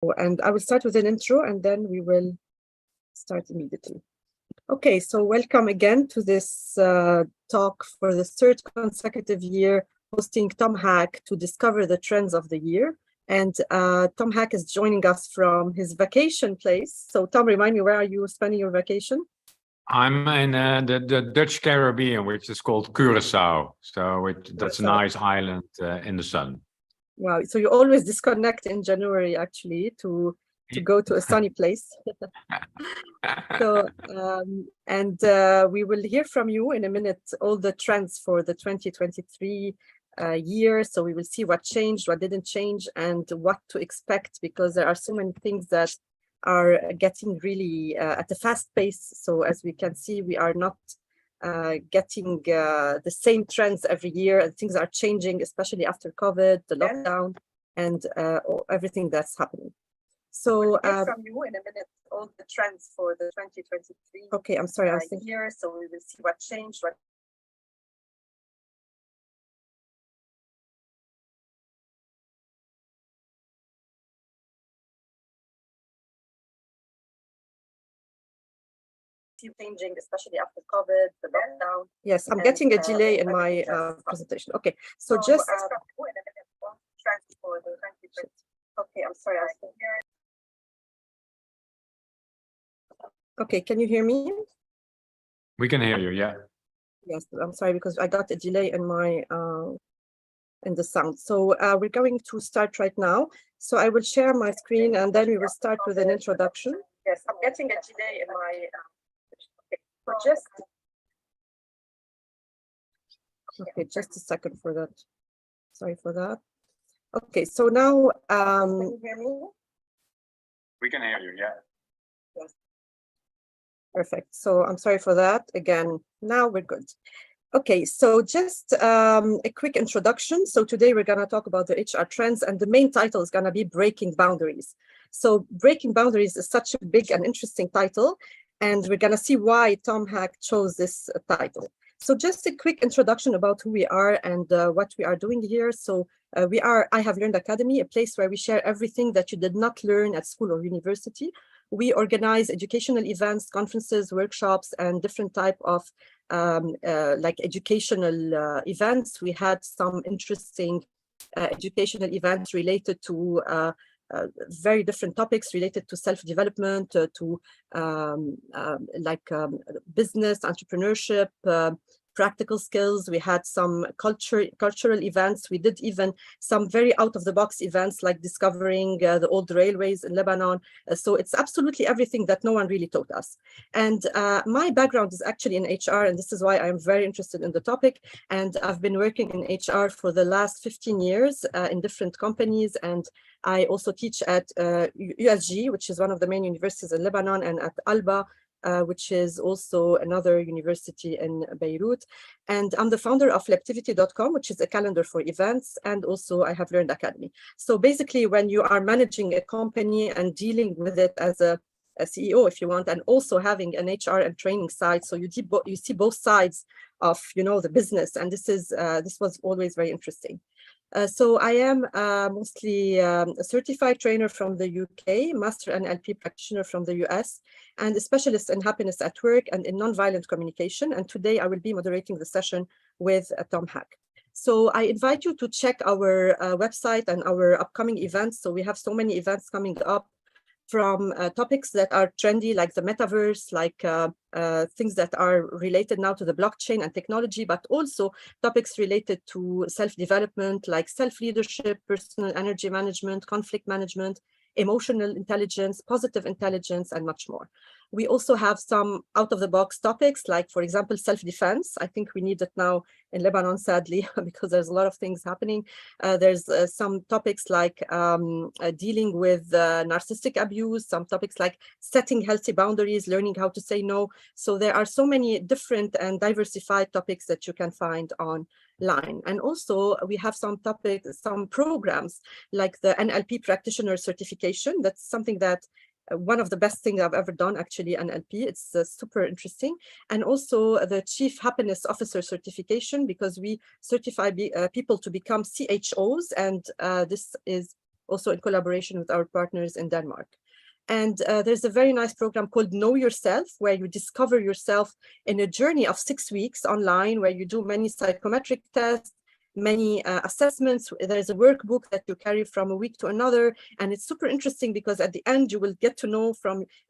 And I will start with an intro and then we will start immediately. Okay, so welcome again to this talk for the third consecutive year, hosting Tom Haak to discover the trends of the year. And Tom Haak is joining us from his vacation place. So Tom, remind me, where are you spending your vacation? I'm in the Dutch Caribbean, which is called Curaçao. So that's a nice island in the sun. Wow, so you always disconnect in January, actually, to go to a sunny place. So, we will hear from you in a minute, all the trends for the 2023 year. So we will see what changed, what didn't change, and what to expect, because there are so many things that are getting really at a fast pace. So as we can see, we are not getting the same trends every year, and things are changing, especially after COVID, the lockdown, and everything that's happening. So we'll hear from you in a minute, all the trends for the 2023 okay, I'm sorry, I think year. So we will see what changed, what changing, especially after COVID, the lockdown. Yes, I'm getting a delay in my presentation. Okay, so just okay, I'm sorry, I can hear it. Okay, can you hear me? We can hear you, yeah. Yes, I'm sorry, because I got a delay in my in the sound. So we're going to start right now. So I will share my screen and then we will start with an introduction. Yes, I'm getting a delay in my okay, just a second for that. Sorry for that. Okay, so now can you hear me? We can hear you, yeah. Yes. Perfect. So I'm sorry for that. Again, now we're good. Okay, so just a quick introduction. So today we're going to talk about the HR trends, and the main title is going to be Breaking Boundaries. So Breaking Boundaries is such a big and interesting title, and we're going to see why Tom Haak chose this title. So just a quick introduction about who we are and what we are doing here. So we are I Have Learned Academy, a place where we share everything that you did not learn at school or university. We organize educational events, conferences, workshops, and different type of like educational events. We had some interesting educational events related to very different topics related to self-development, to business, entrepreneurship, practical skills. We had some cultural events. We did even some very out-of-the-box events like discovering the old railways in Lebanon. So it's absolutely everything that no one really taught us. And my background is actually in HR, and this is why I'm very interested in the topic. And I've been working in HR for the last 15 years in different companies. And I also teach at USG, which is one of the main universities in Lebanon, and at Alba, which is also another university in Beirut. And I'm the founder of Leptivity.com, which is a calendar for events, and also I Have Learned Academy. So basically, when you are managing a company and dealing with it as a CEO, if you want, and also having an HR and training side, so you see both sides of the business, and this was always very interesting. So I am mostly a certified trainer from the UK, master NLP practitioner from the US, and a specialist in happiness at work and in nonviolent communication. And today I will be moderating the session with Tom Haak. So I invite you to check our website and our upcoming events. So we have so many events coming up, from topics that are trendy, like the metaverse, like things that are related now to the blockchain and technology, but also topics related to self-development, like self-leadership, personal energy management, conflict management, emotional intelligence, positive intelligence, and much more. We also have some out-of-the-box topics, like, for example, self-defense. I think we need it now in Lebanon, sadly, because there's a lot of things happening. There's some topics like dealing with narcissistic abuse, some topics like setting healthy boundaries, learning how to say no. So there are so many different and diversified topics that you can find online. And also we have some topics, some programs like the NLP practitioner certification. That's something that one of the best things I've ever done, actually, NLP. It's super interesting. And also the Chief Happiness Officer certification, because we certify people to become CHOs. And this is also in collaboration with our partners in Denmark. And there's a very nice program called Know Yourself, where you discover yourself in a journey of 6 weeks online, where you do many psychometric tests, many assessments. There's a workbook that you carry from a week to another. And it's super interesting because at the end, you will get to know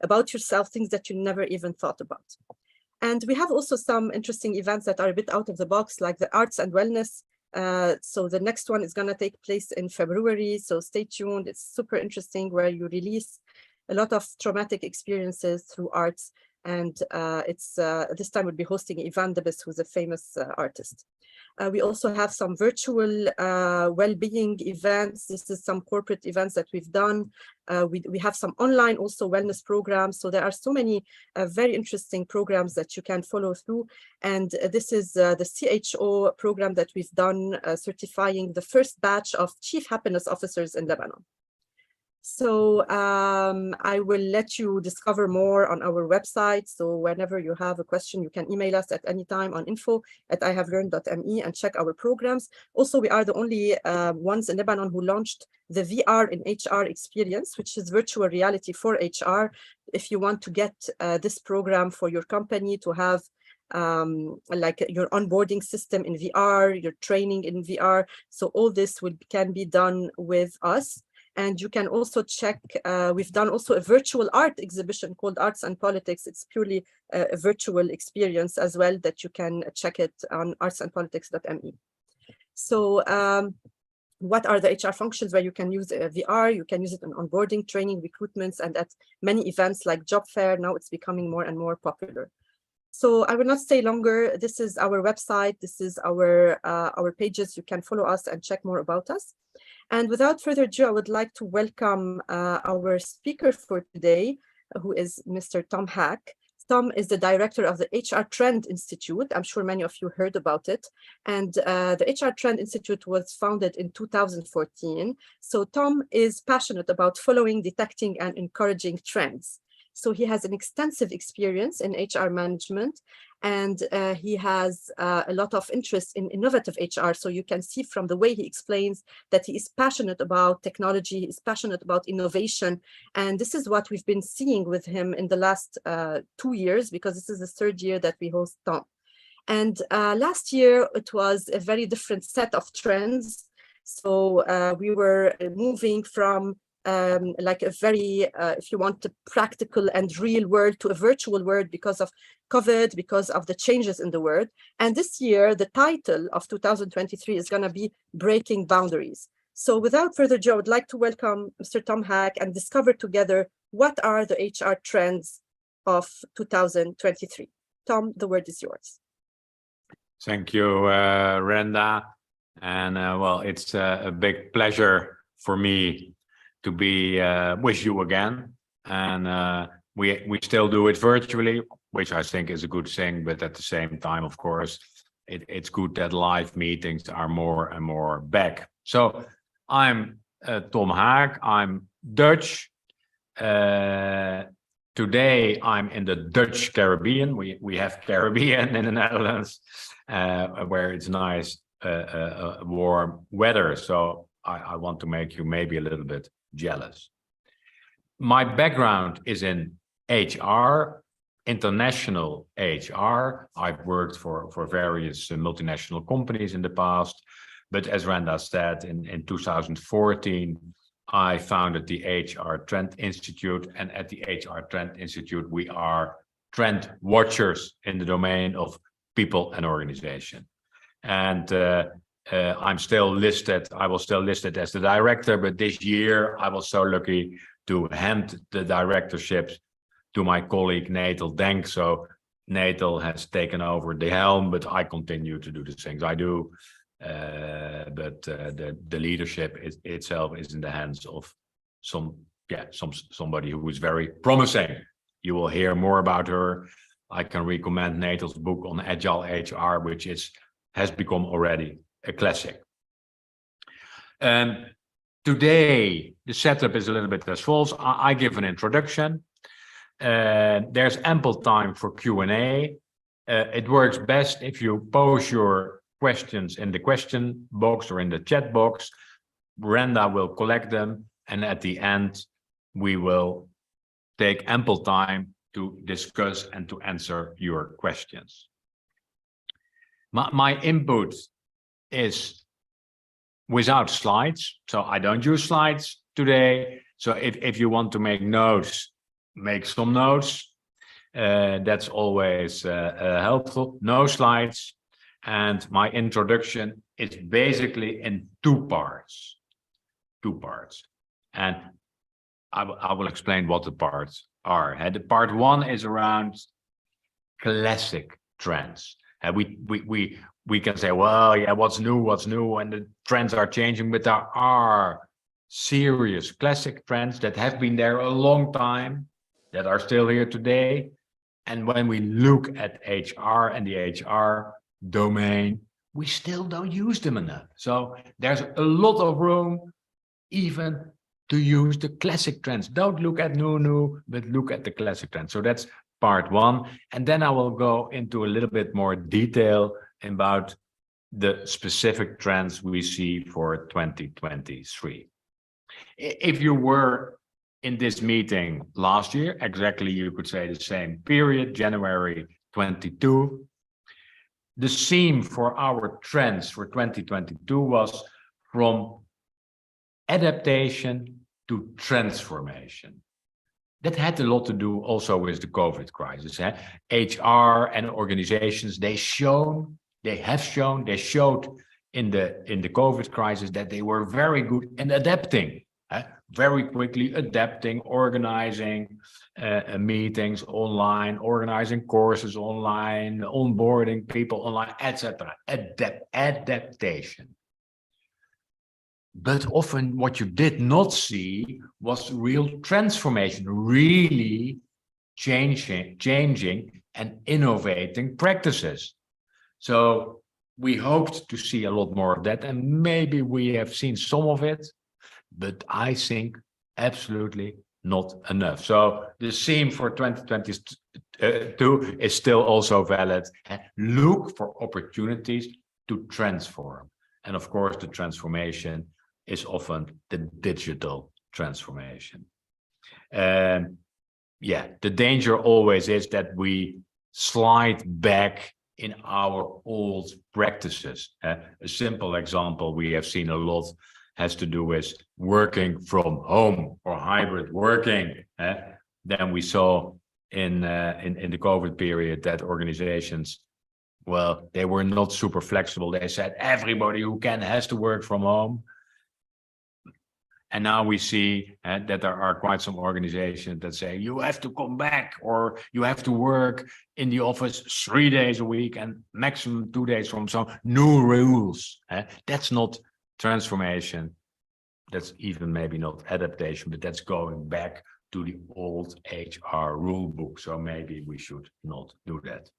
about yourself things that you never even thought about. And we have also some interesting events that are a bit out of the box, like the arts and wellness. So the next one is going to take place in February. So stay tuned. It's super interesting, where you release a lot of traumatic experiences through arts. And this time we'll be hosting Ivan Debis, who's a famous artist. We also have some virtual well-being events. This is some corporate events that we've done. We have some online also wellness programs. So there are so many very interesting programs that you can follow through. And this is the CHO program that we've done, certifying the first batch of chief happiness officers in Lebanon. So I will let you discover more on our website. So whenever you have a question, you can email us at any time on info@ihavelearned.me and check our programs. Also, we are the only ones in Lebanon who launched the VR in HR experience, which is virtual reality for HR. If you want to get this program for your company to have like your onboarding system in VR, your training in VR. So all this can be done with us. And you can also check, we've done also a virtual art exhibition called Arts and Politics. It's purely a virtual experience as well, that you can check it on artsandpolitics.me. So what are the HR functions where you can use VR? You can use it in onboarding, training, recruitments, and at many events like job fair. Now it's becoming more and more popular. So I will not stay longer. This is our website. This is our pages. You can follow us and check more about us. And without further ado, I would like to welcome our speaker for today, who is Mr. Tom Haak. Tom is the director of the HR Trend Institute. I'm sure many of you heard about it. And the HR Trend Institute was founded in 2014. So Tom is passionate about following, detecting, and encouraging trends. So he has an extensive experience in HR management, and he has a lot of interest in innovative HR. So you can see from the way he explains that he is passionate about technology, he is passionate about innovation. And this is what we've been seeing with him in the last 2 years, because this is the 3rd year that we host Tom. And last year, it was a very different set of trends. So we were moving from like a very, if you want, a practical and real world to a virtual world because of COVID, because of the changes in the world. And this year, the title of 2023 is going to be Breaking Boundaries. So without further ado, I would like to welcome Mr. Tom Haak and discover together what are the HR trends of 2023. Tom, the word is yours. Thank you, Renda. And well, it's a big pleasure for me to be with you again. And we still do it virtually, which I think is a good thing. But at the same time, of course, it's good that live meetings are more and more back. So I'm Tom Haak. I'm Dutch. Today I'm in the Dutch Caribbean. We have Caribbean in the Netherlands, where it's nice warm weather. So I want to make you maybe a little bit jealous. My background is in HR, international HR. I've worked for various multinational companies in the past, but as Renda said, in 2014, I founded the HR Trend Institute, and at the HR Trend Institute, we are trend watchers in the domain of people and organization. And I'm still listed, I was still listed as the director, but this year I was so lucky to hand the directorships to my colleague Natal Denk. So Natal has taken over the helm, but I continue to do the things I do. But the leadership itself is in the hands of somebody who is very promising. You will hear more about her. I can recommend Natal's book on Agile HR, which has become already a classic. Today, the setup is a little bit as follows. I give an introduction. There's ample time for Q&A. It works best if you post your questions in the question box or in the chat box. Renda will collect them, And at the end, we will take ample time to discuss and to answer your questions. My input is without slides, so I don't use slides today. So if you want to make notes, make some notes. That's always helpful. No slides. And my introduction is basically in two parts. And I will explain what the parts are. And the part one is around classic trends. And we can say, well, yeah, what's new, and the trends are changing, but there are serious classic trends that have been there a long time, that are still here today. And when we look at HR and the HR domain, we still don't use them enough. So there's a lot of room even to use the classic trends. Don't look at new, but look at the classic trends. So that's part one. And then I will go into a little bit more detail about the specific trends we see for 2023. If you were in this meeting last year, exactly, you could say the same period, January 22, the theme for our trends for 2022 was from adaptation to transformation. That had a lot to do also with the COVID crisis. HR and organizations, they showed in the COVID crisis that they were very good in adapting, very quickly adapting, organizing meetings online, organizing courses online, onboarding people online, etc. Adaptation. But often what you did not see was real transformation, really changing and innovating practices. So we hoped to see a lot more of that, and maybe we have seen some of it, but I think absolutely not enough. So the theme for 2022 is still also valid. Look for opportunities to transform. And of course, the transformation is often the digital transformation. And yeah, the danger always is that we slide back in our old practices. A simple example we have seen a lot has to do with working from home or hybrid working. Then we saw in the COVID period that organizations, well, they were not super flexible. They said everybody who can has to work from home. And now we see that there are quite some organizations that say you have to come back or you have to work in the office 3 days a week and maximum 2 days from some new rules. That's not transformation. That's even maybe not adaptation, but that's going back to the old HR rule book. So maybe we should not do that.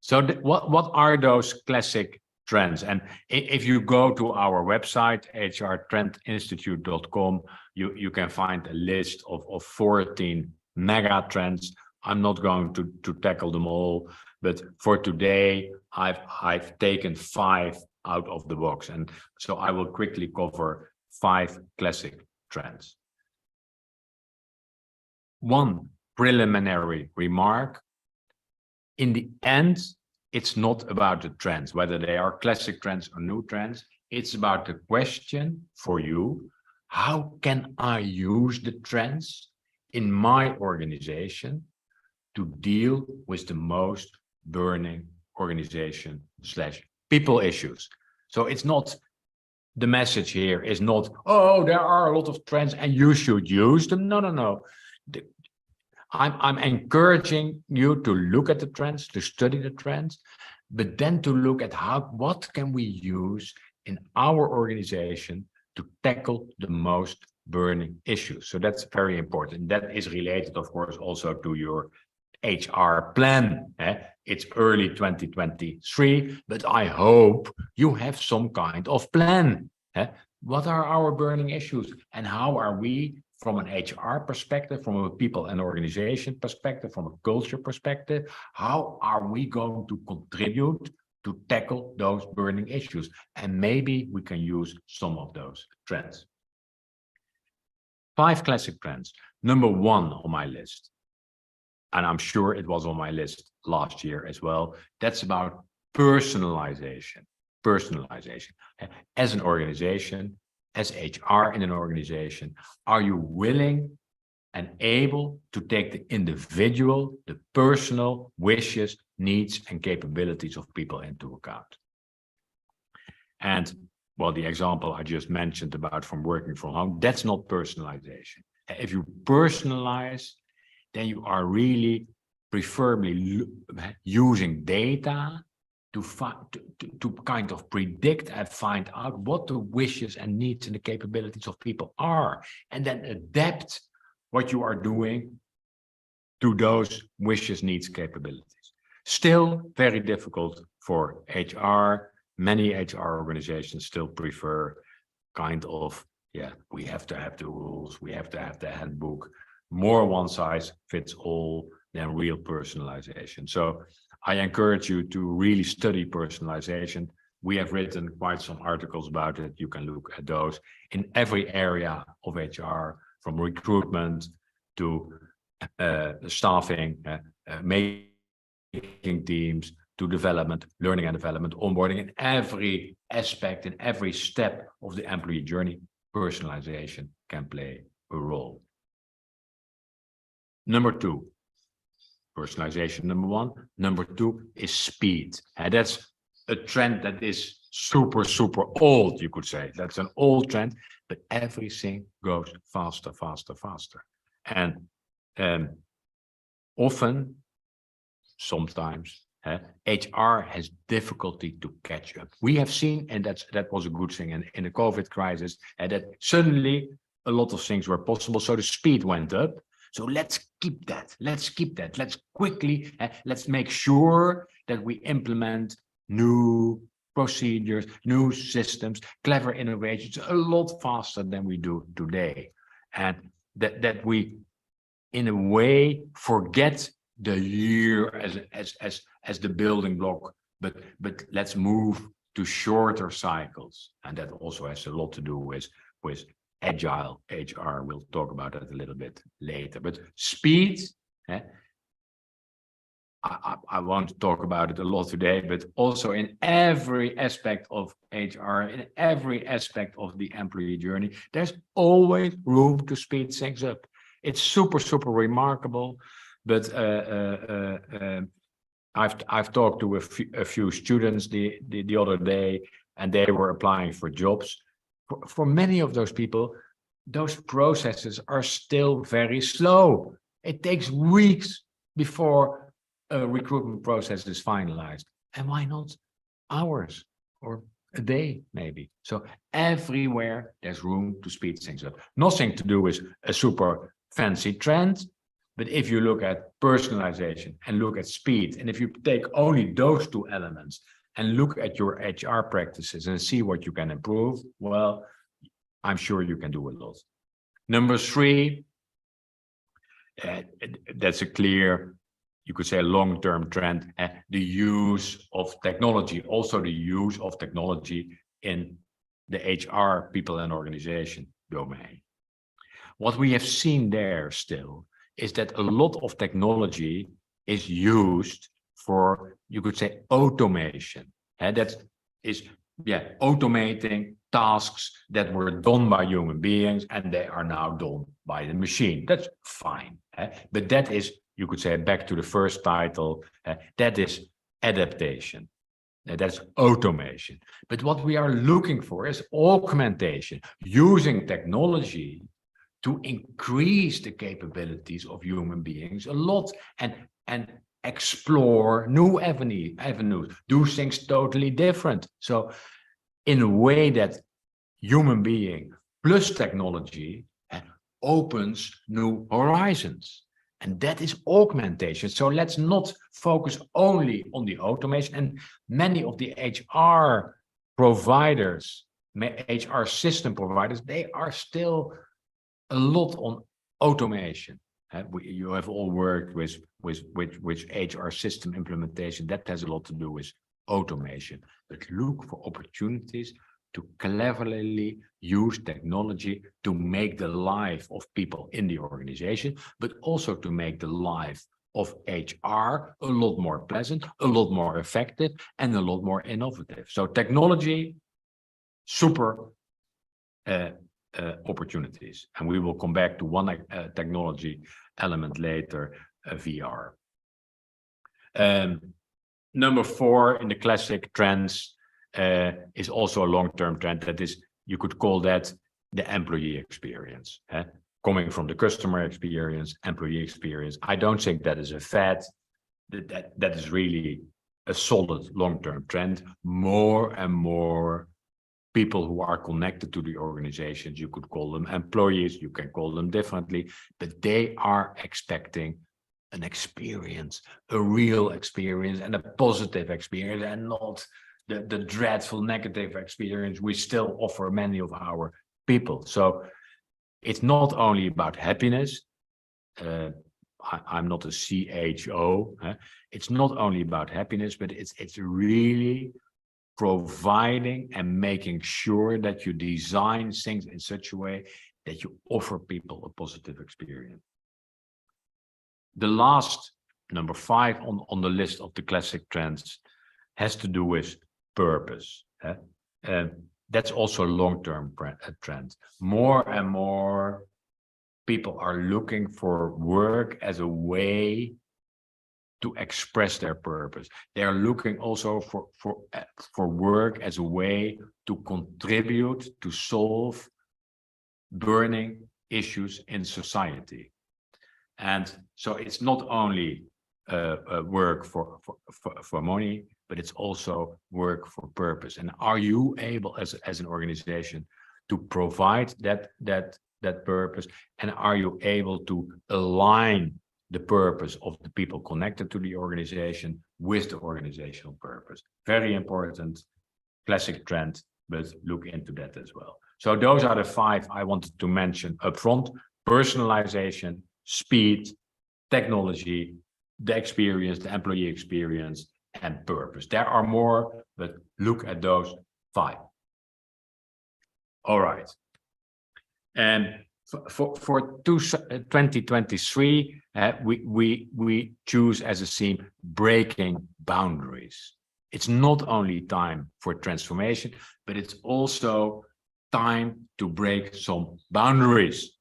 So what are those classic trends? And if you go to our website, hrtrendinstitute.com, you can find a list of 14 mega trends. I'm not going to tackle them all, but for today, I've taken 5 out of the box. And so I will quickly cover 5 classic trends. One preliminary remark. In the end, it's not about the trends, whether they are classic trends or new trends. It's about the question for you, how can I use the trends in my organization to deal with the most burning organization/people issues? So it's not, the message here is not, oh, there are a lot of trends and you should use them. No. I'm encouraging you to look at the trends, to study the trends, but then to look at what can we use in our organization to tackle the most burning issues. So that's very important. That is related, of course, also to your HR plan. It's early 2023, but I hope you have some kind of plan. What are our burning issues and how are we, from an HR perspective, from a people and organization perspective, from a culture perspective, how are we going to contribute to tackle those burning issues? And maybe we can use some of those trends. 5 classic trends. Number 1 on my list, and I'm sure it was on my list last year as well, that's about personalization. Personalization. As an organization, as HR in an organization, are you willing and able to take the individual, the personal wishes, needs, and capabilities of people into account? And well, the example I just mentioned about from working from home, that's not personalization. If you personalize, then you are really preferably using data to kind of predict and find out what the wishes and needs and the capabilities of people are, and then adapt what you are doing to those wishes, needs, capabilities. Still very difficult for HR. Many HR organizations still prefer kind of, yeah, we have to have the rules, we have to have the handbook, more one size fits all than real personalization. So I encourage you to really study personalization. We have written quite some articles about it. You can look at those in every area of HR, from recruitment to staffing, making teams, to development, learning and development, onboarding, in every aspect, in every step of the employee journey, personalization can play a role. Number 2, personalization, number 1. Number 2 is speed. And that's a trend that is super old, you could say. That's an old trend, but everything goes faster. And often, sometimes, HR has difficulty to catch up. We have seen, and that was a good thing in the COVID crisis, and that suddenly a lot of things were possible, so the speed went up. So let's keep that. Let's quickly, let's make sure that we implement new procedures, new systems, clever innovations a lot faster than we do today. And that we, in a way, forget the year as the building block, but let's move to shorter cycles. And that also has a lot to do with Agile HR. We'll talk about that a little bit later. But speed, I won't talk about it a lot today, but also in every aspect of HR, in every aspect of the employee journey, there's always room to speed things up. It's super remarkable. But I've talked to a few students the other day, and they were applying for jobs. For many of those people, those processes are still very slow. It takes weeks before a recruitment process is finalized. And why not hours or a day, maybe? So everywhere there's room to speed things up. Nothing to do with a super fancy trend, but if you look at personalization and look at speed, and if you take only those 2 elements and look at your HR practices and see what you can improve, well, I'm sure you can do a lot. Number 3, that's a clear, you could say, long-term trend, the use of technology, also the use of technology in the HR people and organization domain. What we have seen there still is that a lot of technology is used for, you could say, automation. And that is, automating tasks that were done by human beings, and they are now done by the machine. That's fine. But that is, you could say, back to the first title, that is adaptation. That's automation. But what we are looking for is augmentation, using technology to increase the capabilities of human beings a lot, and explore new avenues, do things totally different. So in a way that human being plus technology opens new horizons. And that is augmentation. So let's not focus only on the automation. And many of the HR providers, HR system providers, they are still a lot on automation. You have all worked with HR system implementation. That has a lot to do with automation. But look for opportunities to cleverly use technology to make the life of people in the organization, but also to make the life of HR a lot more pleasant, a lot more effective, and a lot more innovative. So technology, super opportunities. And we will come back to one technology element later, VR. Number 4 in the classic trends is also a long-term trend. That is, you could call that the employee experience. Coming from the customer experience, employee experience. I don't think that is a fad. That is really a solid long-term trend. More and more people who are connected to the organizations, you could call them employees, you can call them differently, but they are expecting an experience, a real experience and a positive experience, and not the dreadful negative experience we still offer many of our people. So it's not only about happiness. I'm not a CHO. It's not only about happiness, but it's really providing and making sure that you design things in such a way that you offer people a positive experience. The last, number 5 on the list of the classic trends, has to do with purpose. That's also a long-term trend. More and more people are looking for work as a way to express their purpose. They are looking also for work as a way to contribute to solve burning issues in society. And so it's not only work for money, but it's also work for purpose. And are you able as an organization to provide that purpose? And are you able to align the purpose of the people connected to the organization with the organizational purpose? Very important classic trend, but look into that as well. So those are the 5 I wanted to mention upfront: personalization, speed, technology, the experience, the employee experience, and purpose. There are more, but look at those 5. All right. And for 2023, we choose as a theme breaking boundaries. It's not only time for transformation, but it's also time to break some boundaries.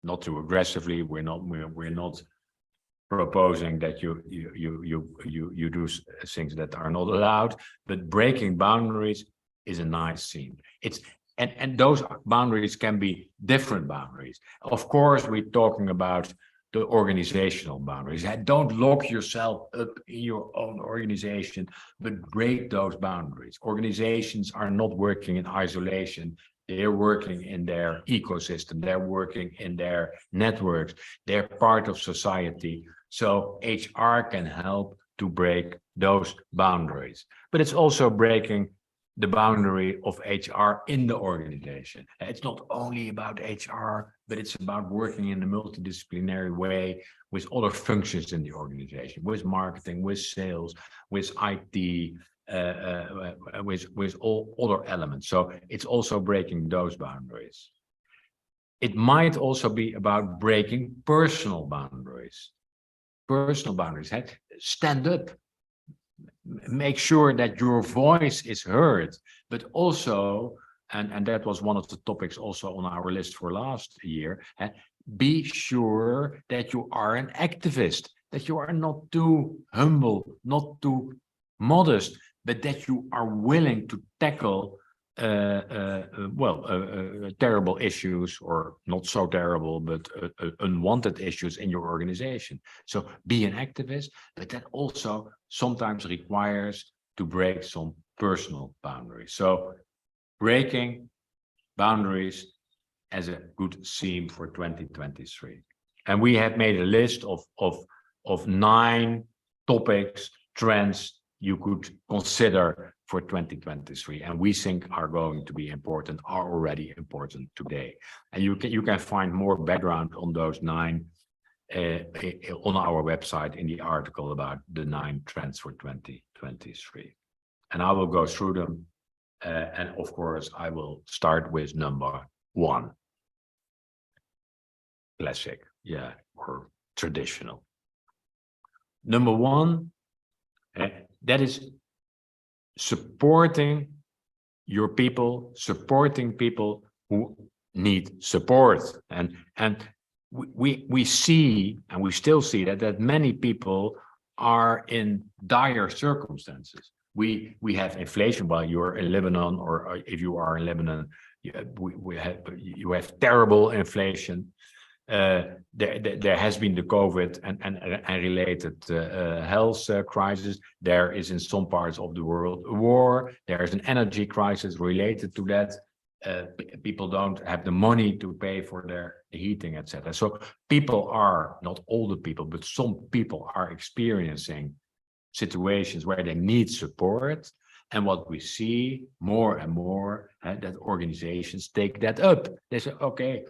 Not too aggressively. We're not proposing that you do things that are not allowed, but breaking boundaries is a nice theme. And those boundaries can be different boundaries. Of course, we're talking about the organizational boundaries. Don't lock yourself up in your own organization, but break those boundaries. Organizations are not working in isolation. They're working in their ecosystem. They're working in their networks. They're part of society. So HR can help to break those boundaries. But it's also breaking the boundary of HR in the organization. It's not only about HR, but it's about working in a multidisciplinary way with other functions in the organization, with marketing, with sales, with IT, with all other elements. So it's also breaking those boundaries. It might also be about breaking personal boundaries. Personal boundaries. Stand up. Make sure that your voice is heard, but also, and that was one of the topics also on our list for last year, be sure that you are an activist, that you are not too humble, not too modest, but that you are willing to tackle terrible issues, or not so terrible, but unwanted issues in your organization. So be an activist, but that also sometimes requires to break some personal boundaries. So breaking boundaries as a good theme for 2023. And we have made a list of 9 topics, trends you could consider for 2023, and we think are going to be important, are already important today. And you can find more background on those 9 on our website in the article about the 9 trends for 2023. And I will go through them And of course, I will start with number 1. Classic, yeah, or traditional. Number 1, that is supporting your people, supporting people who need support. And we see, and we still see that many people are in dire circumstances. We have inflation while you're in Lebanon, or if you are in Lebanon, you have terrible inflation. There has been the COVID and related health crisis. There is in some parts of the world a war. There is an energy crisis related to that. People don't have the money to pay for their heating, etc. So people are, not all the people, but some people are experiencing situations where they need support. And what we see more and more, that organizations take that up. They say, okay,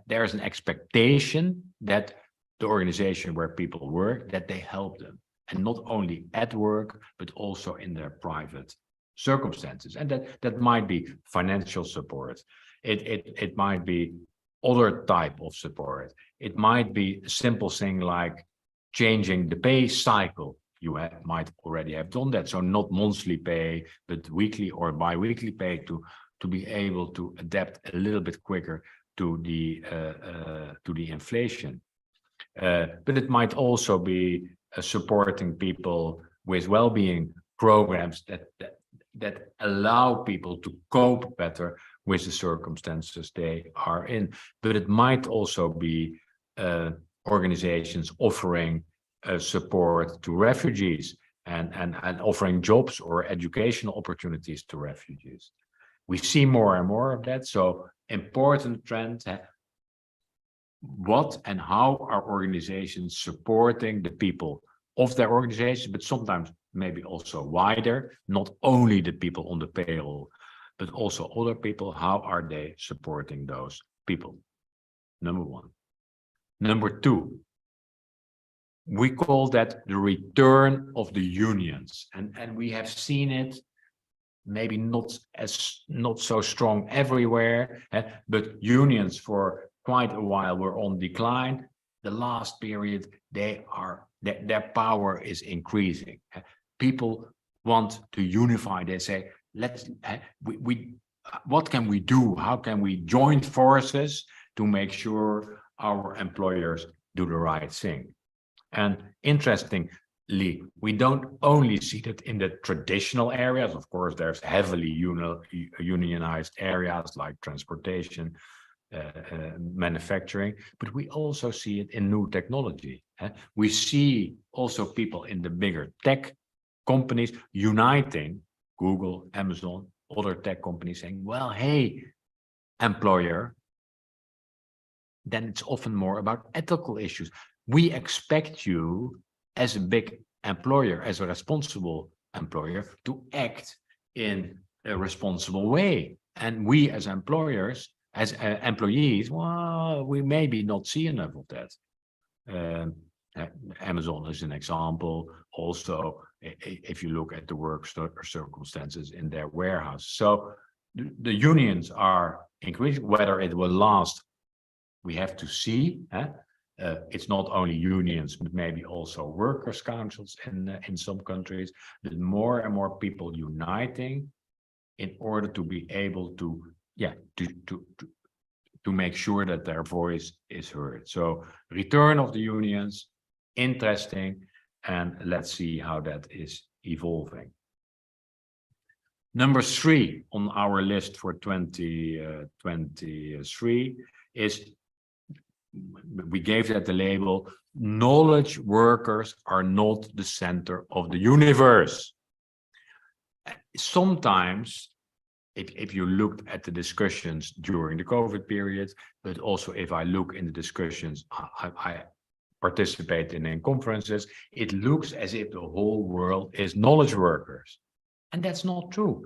there's an expectation that the organization where people work, that they help them. And not only at work, but also in their private circumstances. And that might be financial support. It might be other type of support. It might be a simple thing like changing the pay cycle. You might already have done that. So not monthly pay, but weekly or bi-weekly pay to be able to adapt a little bit quicker to the inflation. But it might also be supporting people with well-being programs that allow people to cope better with the circumstances they are in. But it might also be organizations offering support to refugees and offering jobs or educational opportunities to refugees. We see more and more of that. So important trend. What and how are organizations supporting the people of their organization, but sometimes maybe also wider, not only the people on the payroll, but also other people. How are they supporting those people? Number 1. Number 2, we call that the return of the unions. And we have seen it, maybe not so strong everywhere, but unions for quite a while were on decline. The last period, their power is increasing. People want to unify. They say, what can we do? How can we join forces to make sure our employers do the right thing? And interestingly, we don't only see that in the traditional areas. Of course, there's heavily unionized areas like transportation, manufacturing, but we also see it in new technology. We see also people in the bigger tech companies uniting, Google, Amazon, other tech companies, saying, well, hey, employer, then it's often more about ethical issues. We expect you as a big employer, as a responsible employer, to act in a responsible way. And we as employers, as employees, well, we maybe not see enough of that. Amazon is an example. Also, if you look at the work circumstances in their warehouse. So the unions are increasing. Whether it will last, we have to see. It's not only unions, but maybe also workers' councils in some countries. But more and more people uniting in order to be able to make sure that their voice is heard. So return of the unions, interesting, and let's see how that is evolving. Number 3 on our list for 2023 is, we gave that the label, knowledge workers are not the center of the universe. Sometimes, if you looked at the discussions during the COVID period, but also if I look in the discussions I participate in conferences, it looks as if the whole world is knowledge workers. And that's not true.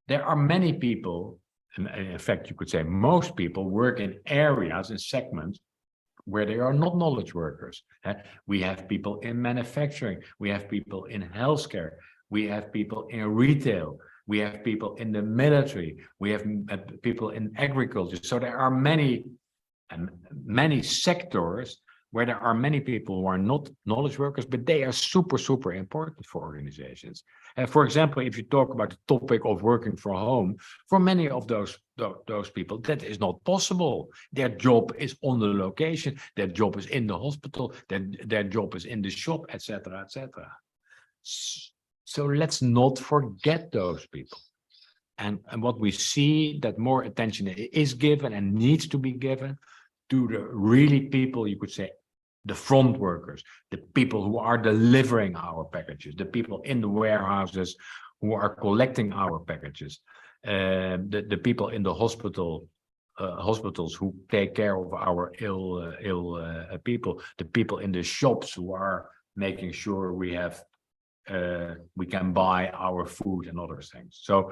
There are many people, and in fact, you could say most people work in areas and segments where they are not knowledge workers. We have people in manufacturing, we have people in healthcare, we have people in retail, We have people in the military. We have people in agriculture. So there are many sectors where there are many people who are not knowledge workers, but they are super, super important for organizations. And for example, if you talk about the topic of working from home, for many of those people, that is not possible. Their job is on the location, their job is in the hospital, their job is in the shop, etc., etc. So let's not forget those people. And what we see, that more attention is given and needs to be given to the really people, you could say, the front workers, the people who are delivering our packages, the people in the warehouses who are collecting our packages, the people in the hospitals who take care of our ill people, the people in the shops who are making sure we can buy our food and other things. So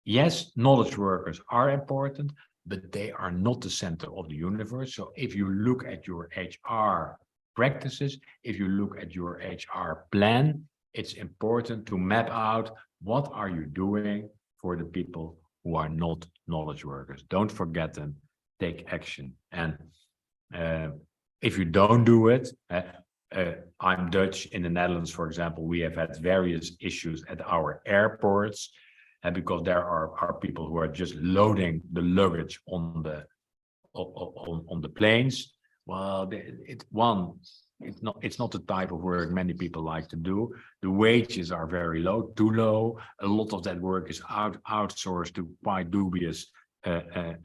yes, knowledge workers are important, but they are not the center of the universe. So if you look at your HR practices, if you look at your HR plan, it's important to map out what are you doing for the people who are not knowledge workers. Don't forget them, take action. And if you don't do it, I'm Dutch. In the Netherlands, for example, we have had various issues at our airports. And because there are people who are just loading the luggage on the planes. Well, it's not the type of work many people like to do. The wages are very low, too low. A lot of that work is outsourced to quite dubious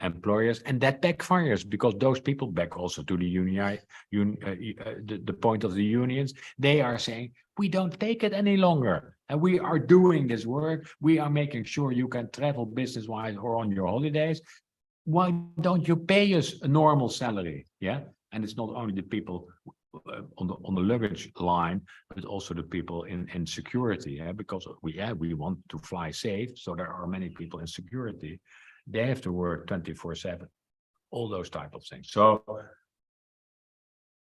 employers, and that backfires because those people, back also to the the point of the unions, they are saying we don't take it any longer, and we are doing this work. We are making sure you can travel business-wise or on your holidays. Why don't you pay us a normal salary? Yeah, and it's not only the people on the luggage line, but also the people in security. Yeah, because we want to fly safe, so there are many people in security. They have to work 24/7, all those type of things. So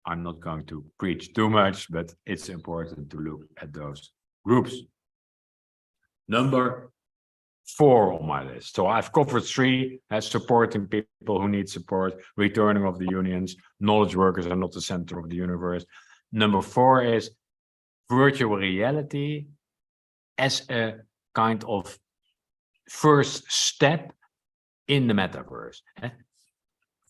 I'm not going to preach too much, but it's important to look at those groups. Number 4 on my list. So I've covered 3 as supporting people who need support, returning of the unions, knowledge workers are not the center of the universe. Number 4 is virtual reality as a kind of first step in the metaverse.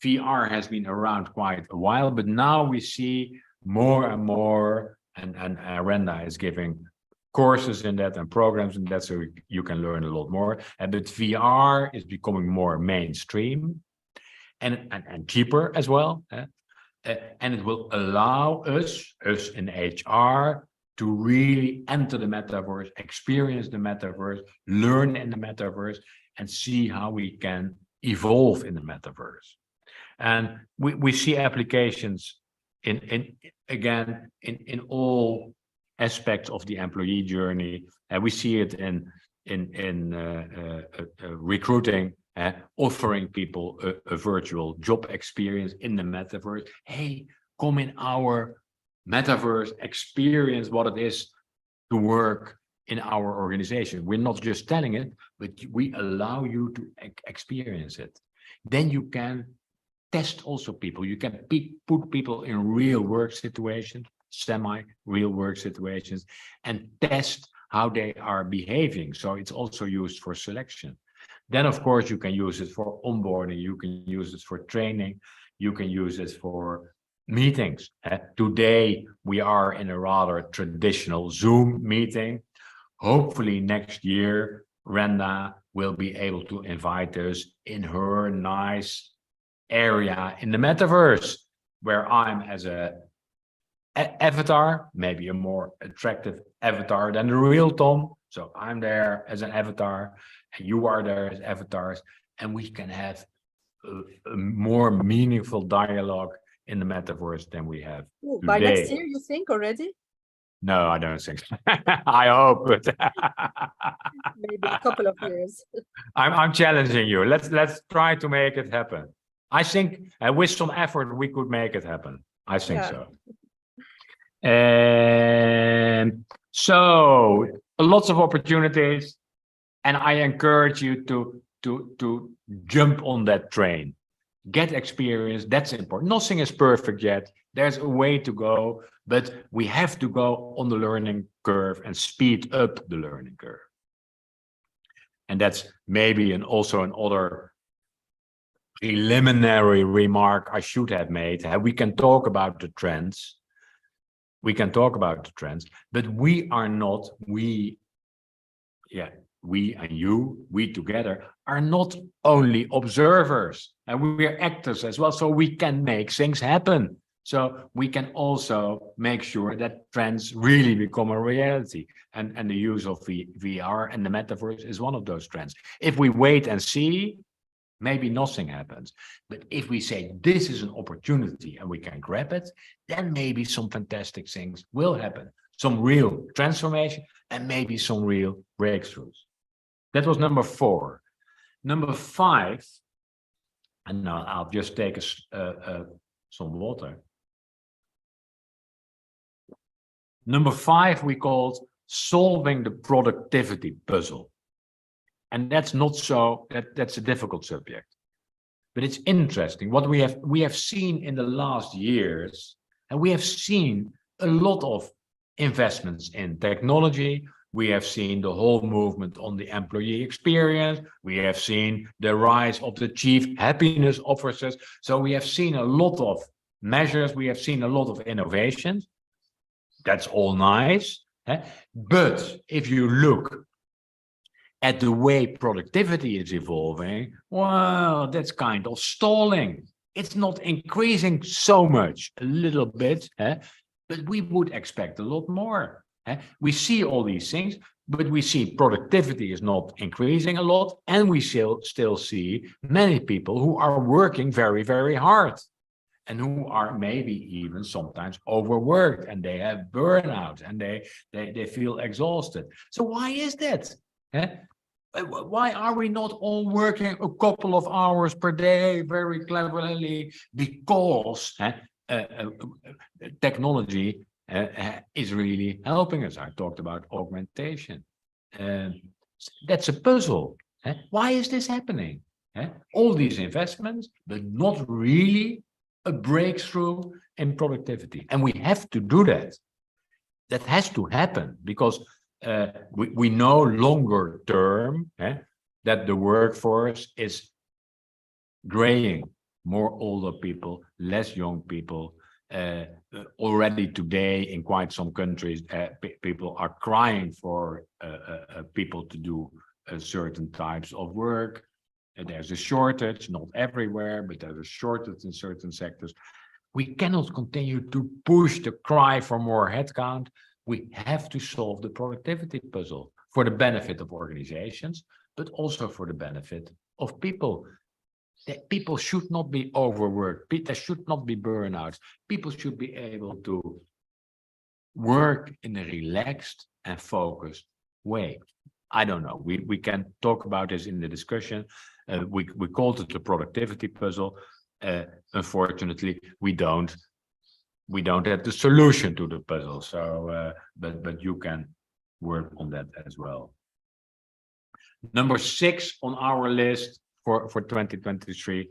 VR has been around quite a while, but now we see more and more, and Renda is giving courses in that and programs in that, so you can learn a lot more. But VR is becoming more mainstream and cheaper as well. And it will allow us in HR to really enter the metaverse, experience the metaverse, learn in the metaverse, and see how we can evolve in the metaverse. And we see applications in all aspects of the employee journey, and we see it in recruiting, offering people a virtual job experience in the metaverse. Hey, come in our metaverse, experience what it is to work in our organization. We're not just telling it, but we allow you to experience it. Then you can test also people. You can put people in real work situations, semi-real work situations, and test how they are behaving. So it's also used for selection. Then, of course, you can use it for onboarding. You can use it for training. You can use it for meetings. Today, we are in a rather traditional Zoom meeting. Hopefully next year, Renda will be able to invite us in her nice area in the metaverse, where I'm as a avatar, maybe a more attractive avatar than the real Tom. So I'm there as an avatar, and you are there as avatars, and we can have a more meaningful dialogue in the metaverse than we have today. By next year, you think already? No, I don't think so. I hope, but maybe a couple of years. I'm challenging you. Let's try to make it happen. I think with some effort we could make it happen. I think so. And so lots of opportunities. And I encourage you to jump on that train. Get experience, that's important. Nothing is perfect yet. There's a way to go, but we have to go on the learning curve and speed up the learning curve. And that's maybe also another preliminary remark I should have made. We can talk about the trends. We can talk about the trends, but we are not, we and you, we together are not only observers, and we are actors as well. So we can make things happen. So we can also make sure that trends really become a reality. And the use of VR and the metaverse is one of those trends. If we wait and see, maybe nothing happens. But if we say this is an opportunity and we can grab it, then maybe some fantastic things will happen. Some real transformation and maybe some real breakthroughs. That was number 4. Number 5, and now I'll just take some water. Number 5 we called solving the productivity puzzle. And that's not so, that's a difficult subject. But it's interesting. What we have seen in the last years, and we have seen a lot of investments in technology. We have seen the whole movement on the employee experience. We have seen the rise of the chief happiness officers. So we have seen a lot of measures. We have seen a lot of innovations. That's all nice. But if you look at the way productivity is evolving, well, that's kind of stalling. It's not increasing so much, a little bit, but we would expect a lot more. We see all these things, but we see productivity is not increasing a lot, and we still see many people who are working very, very hard, and who are maybe even sometimes overworked, and they have burnout, and they feel exhausted. So why is that? Why are we not all working a couple of hours per day very cleverly? Because technology is really helping us. I talked about augmentation. That's a puzzle. Why is this happening? All these investments, but not really a breakthrough in productivity. And we have to do that. That has to happen because we know longer term that the workforce is graying. More older people, less young people. Already today in quite some countries, people are crying for people to do certain types of work. There's a shortage, not everywhere, but there's a shortage in certain sectors. We cannot continue to push the cry for more headcount. We have to solve the productivity puzzle for the benefit of organizations, but also for the benefit of people. That people should not be overworked. There should not be burnouts. People should be able to work in a relaxed and focused way. I don't know. We can talk about this in the discussion. We called it the productivity puzzle. Unfortunately, we don't have the solution to the puzzle. So, but you can work on that as well. Number 6 on our list for 2023,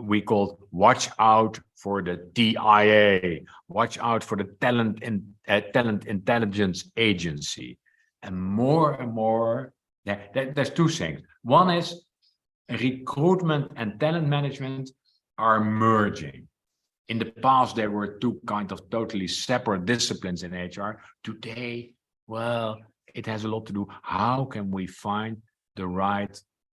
we called watch out for the TIA. Watch out for the talent intelligence agency. And more, there's 2 things. One is recruitment and talent management are merging. In the past, there were 2 kind of totally separate disciplines in HR. Today, well, it has a lot to do. How can we find the right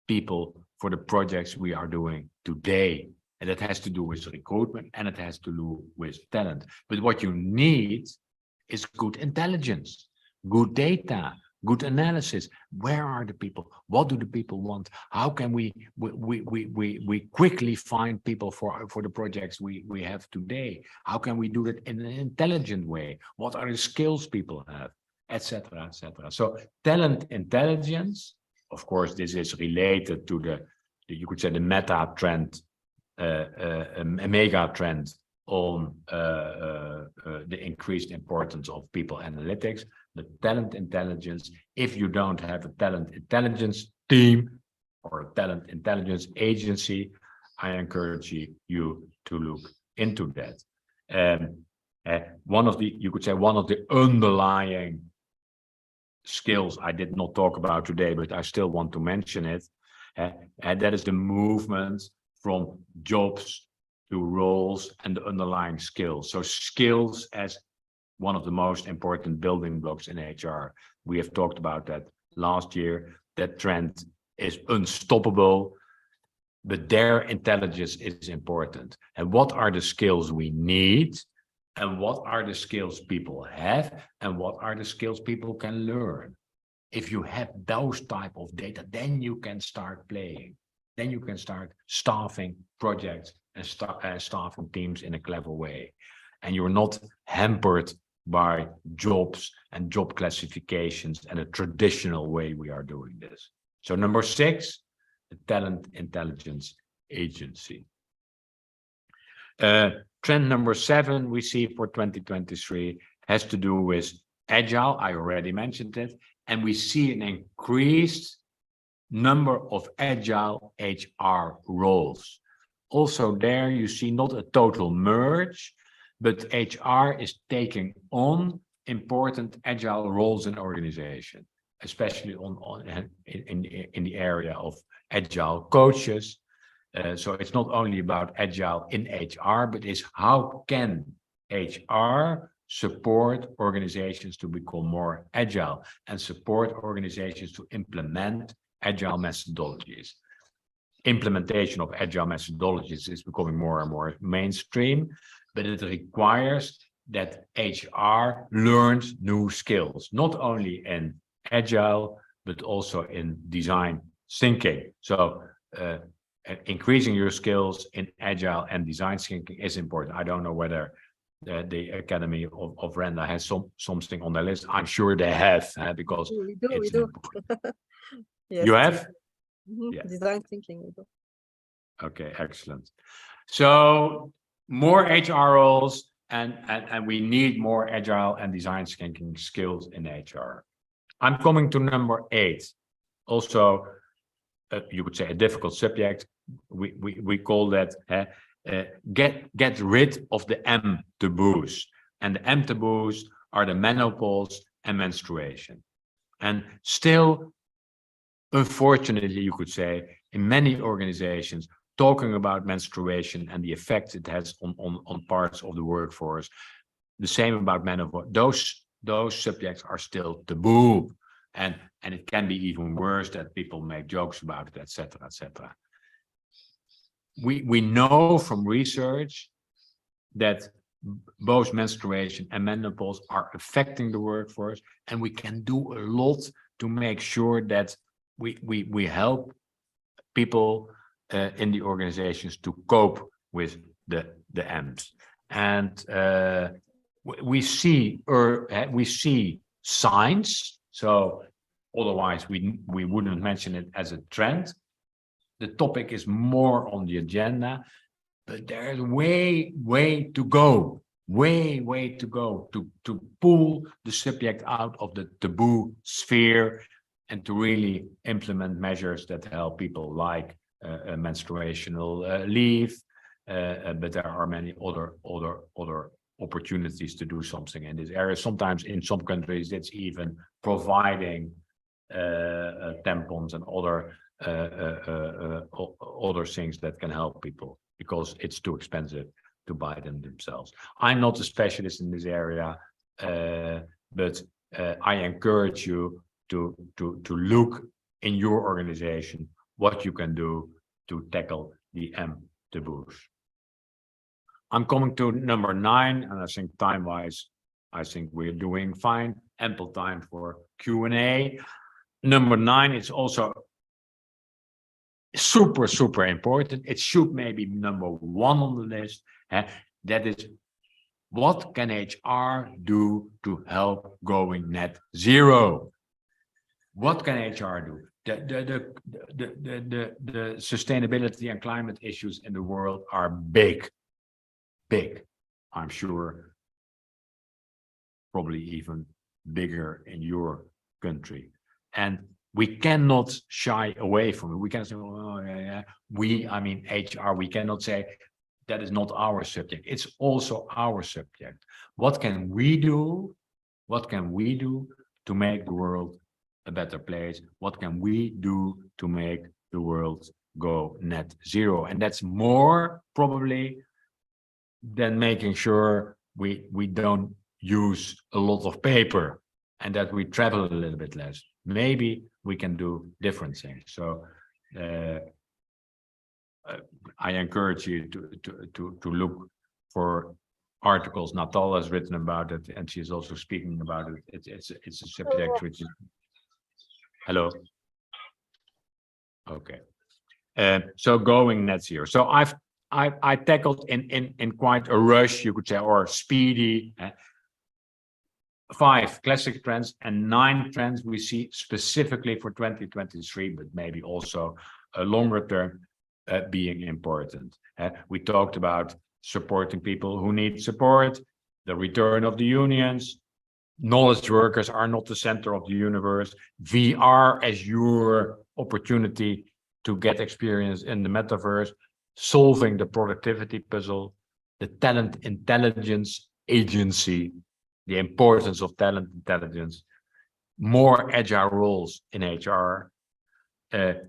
people for the projects we are doing today? And that has to do with recruitment and it has to do with talent. But what you need is good intelligence, good data, good analysis. Where are the people? What do the people want? How can we quickly find people for the projects we have today? How can we do that in an intelligent way? What are the skills people have, etc., etc. So talent intelligence, of course, this is related to the you could say the meta trend, a mega trend on the increased importance of people analytics, the talent intelligence. If you don't have a talent intelligence team or a talent intelligence agency, I encourage you to look into that. One of the underlying skills I did not talk about today, but I still want to mention it, and that is the movement from jobs to roles and the underlying skills. So skills as one of the most important building blocks in HR. We have talked about that last year. That trend is unstoppable, but their intelligence is important. And what are the skills we need? And what are the skills people have? And what are the skills people can learn? If you have those type of data, then you can start playing. Then you can start staffing projects and staffing teams in a clever way. And you're not hampered by jobs and job classifications and a traditional way we are doing this. So number 6, the talent intelligence agency. Trend number 7 we see for 2023 has to do with Agile. I already mentioned it. And we see an increased number of Agile HR roles. Also there you see not a total merge, but HR is taking on important Agile roles in organization, especially in the area of Agile coaches. So it's not only about Agile in HR, but it's how can HR support organizations to become more Agile and support organizations to implement Agile methodologies. Implementation of Agile methodologies is becoming more and more mainstream, but it requires that HR learns new skills, not only in Agile, but also in design thinking. So increasing your skills in Agile and design thinking is important. I don't know whether the Academy of Renda has something on their list. I'm sure they have, because we do. Yes, you have? Yeah. Design thinking, we do. Okay, excellent. So more HR roles, and we need more Agile and design thinking skills in HR. I'm coming to number 8. Also, you could say a difficult subject. We call that get rid of the M taboos. And the M taboos are the menopause and menstruation. And still, unfortunately, you could say, in many organizations, talking about menstruation and the effect it has on parts of the workforce, the same about menopause, those subjects are still taboo. And it can be even worse that people make jokes about it, etc., etc. We know from research that both menstruation and menopause are affecting the workforce, and we can do a lot to make sure that we help people in the organizations to cope with the M's. And we see signs. So otherwise we wouldn't mention it as a trend. The topic is more on the agenda, but there's way to go. Way to go to pull the subject out of the taboo sphere and to really implement measures that help people, like menstruational leave, but there are many other opportunities to do something in this area. Sometimes in some countries it's even providing tampons and other things that can help people, because it's too expensive to buy them themselves. I'm not a specialist in this area, but I encourage you to look in your organization what you can do to tackle the M taboos. I'm coming to number 9, and I think time-wise, I think we're doing fine. Ample time for Q&A. Number 9 is also super important. It should maybe number 1 on the list. That is, what can HR do to help going net zero? What can HR do? The sustainability and climate issues in the world are big. I'm sure probably even bigger in your country. And we cannot shy away from it. We can say, oh, yeah. I mean, HR, we cannot say that is not our subject. It's also our subject. What can we do? What can we do to make the world a better place? What can we do to make the world go net zero? And that's more probably than making sure we don't use a lot of paper and that we travel a little bit less. Maybe we can do different things. So I encourage you to look for articles. Natal has written about it, and she's also speaking about it. It's a subject which is. Hello. Okay. So going net zero. So I tackled in quite a rush, you could say, or speedy. 5 classic trends and 9 trends we see specifically for 2023, but maybe also a longer term being important. We talked about supporting people who need support, the return of the unions, knowledge workers are not the center of the universe, VR as your opportunity to get experience in the metaverse, solving the productivity puzzle, the talent intelligence agency, the importance of talent intelligence, more agile roles in HR,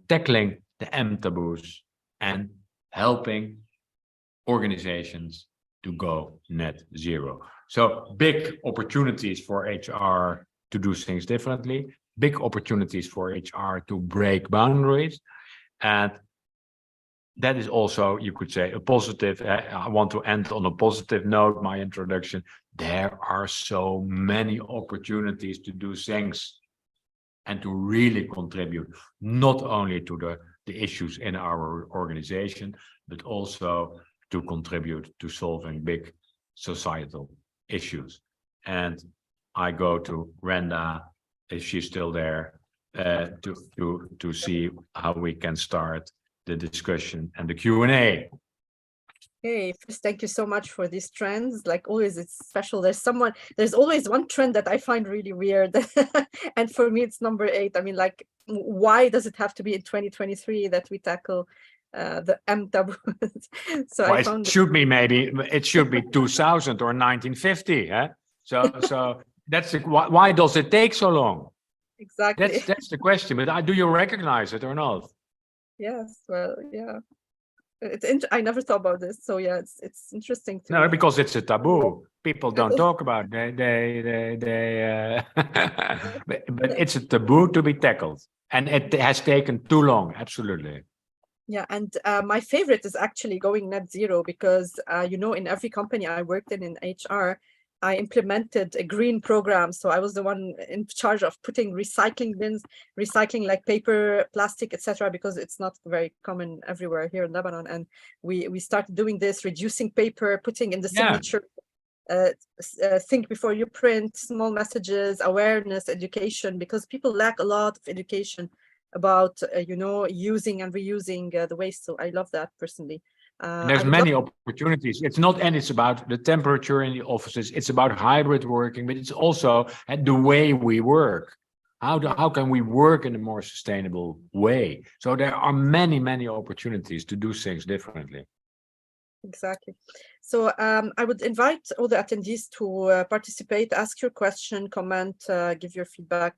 tackling the M taboos, and helping organizations to go net zero. So big opportunities for HR to do things differently, big opportunities for HR to break boundaries. And that is also, you could say, a positive. I want to end on a positive note, my introduction. There are so many opportunities to do things and to really contribute, not only to the issues in our organization, but also to contribute to solving big societal issues. And I go to Renda, if she's still there, to see how we can start the discussion and the Q&A. Hey, first, thank you so much for these trends. Like always, it's special. There's always one trend that I find really weird. And for me, it's number 8. I mean, like, why does it have to be in 2023 that we tackle the M taboo? So well, I found it should be 2000 or 1950. So that's why does it take so long? Exactly. That's the question. But do you recognize it or not? Yes. Well, yeah. I never thought about this, so yeah, it's interesting to No, because it's a taboo. People don't talk about it. But it's a taboo to be tackled, and it has taken too long. Absolutely. Yeah, and my favorite is actually going net zero because in every company I worked in HR, I implemented a green program. So I was the one in charge of putting recycling bins, recycling like paper, plastic, etc., because it's not very common everywhere here in Lebanon. And we started doing this, reducing paper, putting in the signature, think before you print, small messages, awareness, education, because people lack a lot of education about using and reusing the waste. So I love that personally. And there's many opportunities. It's about the temperature in the offices. It's about hybrid working, but it's also the way we work. How can we work in a more sustainable way? So there are many opportunities to do things differently. Exactly. So I would invite all the attendees to participate, ask your question, comment, give your feedback,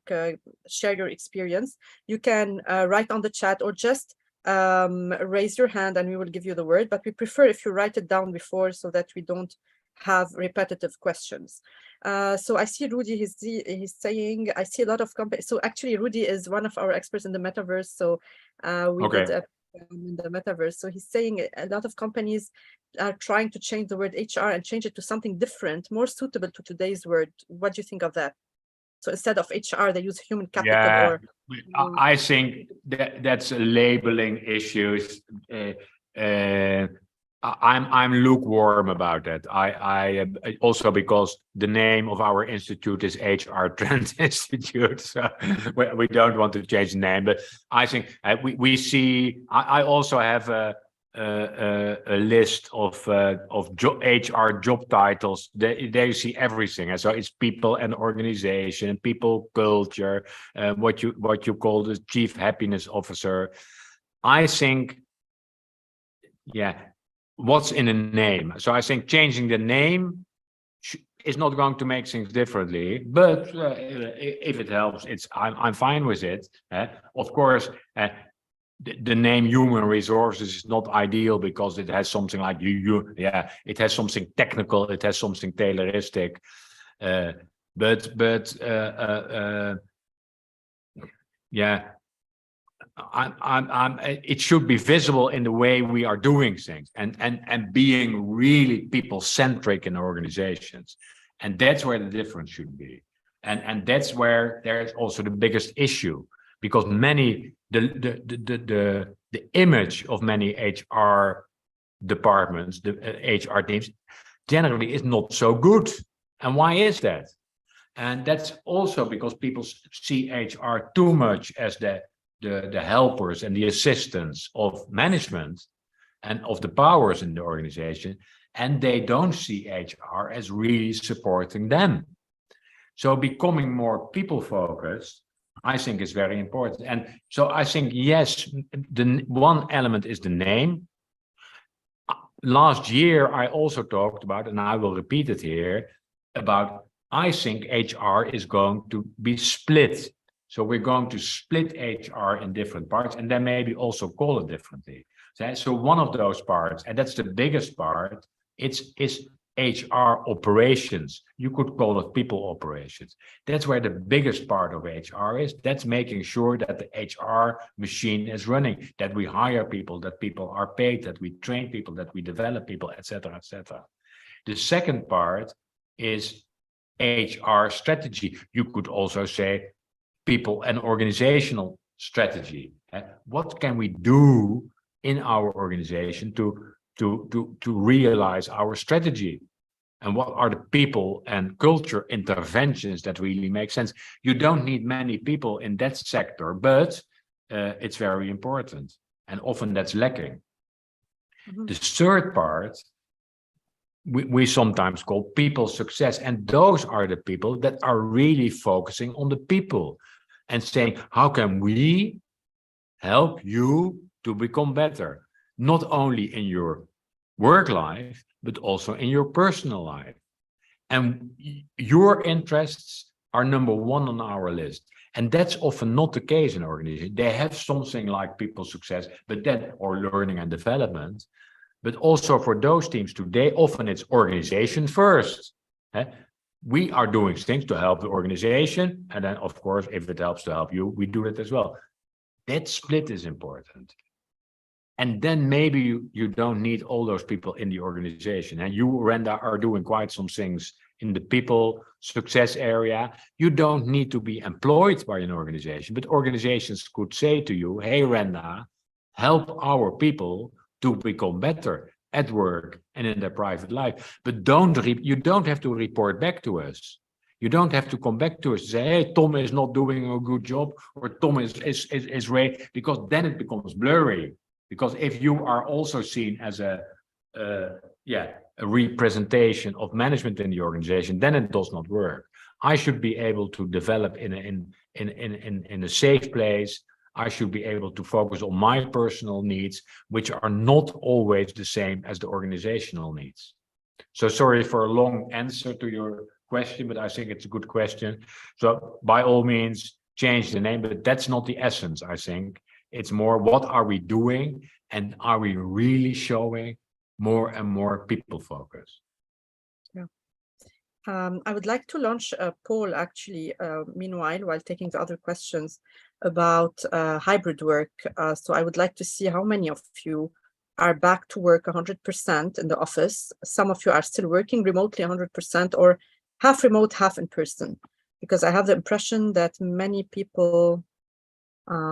share your experience. You can write on the chat or just raise your hand and we will give you the word, but we prefer if you write it down before so that we don't have repetitive questions. So I see Rudy, he's saying, I see a lot of companies. So actually Rudy is one of our experts in the metaverse. So we did in the metaverse. So he's saying a lot of companies are trying to change the word HR and change it to something different, more suitable to today's word. What do you think of that? So instead of HR, they use human capital I think that's a labeling issues. I'm lukewarm about that. I also because the name of our institute is HR Trend Institute, so we don't want to change the name. But I think we see. I also have a list of HR job titles, they see everything, and so it's people and organization, people culture, what you call the chief happiness officer. I think, yeah, what's in a name? So I think changing the name is not going to make things differently, but if it helps, I'm fine with it. Of course, the name human resources is not ideal because it has something like it has something technical, it has something Tayloristic, but yeah, it should be visible in the way we are doing things, and being really people centric in organizations, and that's where the difference should be, and that's where there's also the biggest issue, because many the image of many HR departments, the HR teams, generally is not so good. And why is that? And that's also because people see HR too much as the helpers and the assistants of management and of the powers in the organization, and they don't see HR as really supporting them. So becoming more people focused, I think, is very important. And so I think, yes, the one element is the name. Last year, I also talked about, and I will repeat it here, about I think HR is going to be split. So we're going to split HR in different parts, and then maybe also call it differently. So one of those parts, and that's the biggest part, is HR operations. You could call it people operations. That's where the biggest part of HR is. That's making sure that the HR machine is running, that we hire people, that people are paid, that we train people, that we develop people, etc., etc. The second part is HR strategy. You could also say people and organizational strategy. What can we do in our organization to realize our strategy? And what are the people and culture interventions that really make sense? You don't need many people in that sector, but it's very important. And often that's lacking. Mm-hmm. The third part, we sometimes call people success. And those are the people that are really focusing on the people and saying, how can we help you to become better? Not only in your work life, but also in your personal life. And your interests are number one on our list. And that's often not the case in organizations. They have something like people success, but then, or learning and development. But also for those teams today, often it's organization first. We are doing things to help the organization. And then, of course, if it helps to help you, we do it as well. That split is important. And then maybe you don't need all those people in the organization. And you, Renda, are doing quite some things in the people success area. You don't need to be employed by an organization, but organizations could say to you, hey, Renda, help our people to become better at work and in their private life. But you don't have to report back to us. You don't have to come back to us and say, hey, Tom is not doing a good job, or Tom is right, because then it becomes blurry. Because if you are also seen as a representation of management in the organization, then it does not work. I should be able to develop in a safe place. I should be able to focus on my personal needs, which are not always the same as the organizational needs. So sorry for a long answer to your question, but I think it's a good question. So by all means, change the name, but that's not the essence, I think. It's more, what are we doing? And are we really showing more and more people focus? Yeah. I would like to launch a poll, actually, meanwhile, while taking the other questions about hybrid work. So I would like to see how many of you are back to work 100% in the office. Some of you are still working remotely 100%, or half remote, half in person, because I have the impression that many people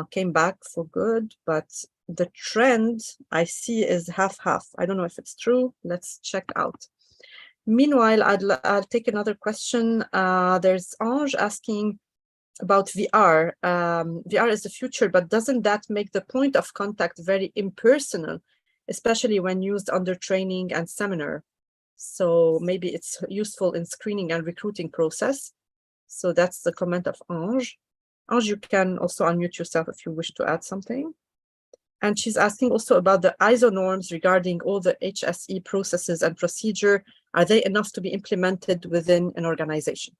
came back for good, but the trend I see is half-half. I don't know if it's true. Let's check out. Meanwhile, I'll take another question. There's Ange asking about VR. VR is the future, but doesn't that make the point of contact very impersonal especially when used under training and seminar. So maybe it's useful in screening and recruiting process. So that's the comment of Ange. Ange, you can also unmute yourself if you wish to add something. And she's asking also about the ISO norms regarding all the HSE processes and procedure. Are they enough to be implemented within an organization?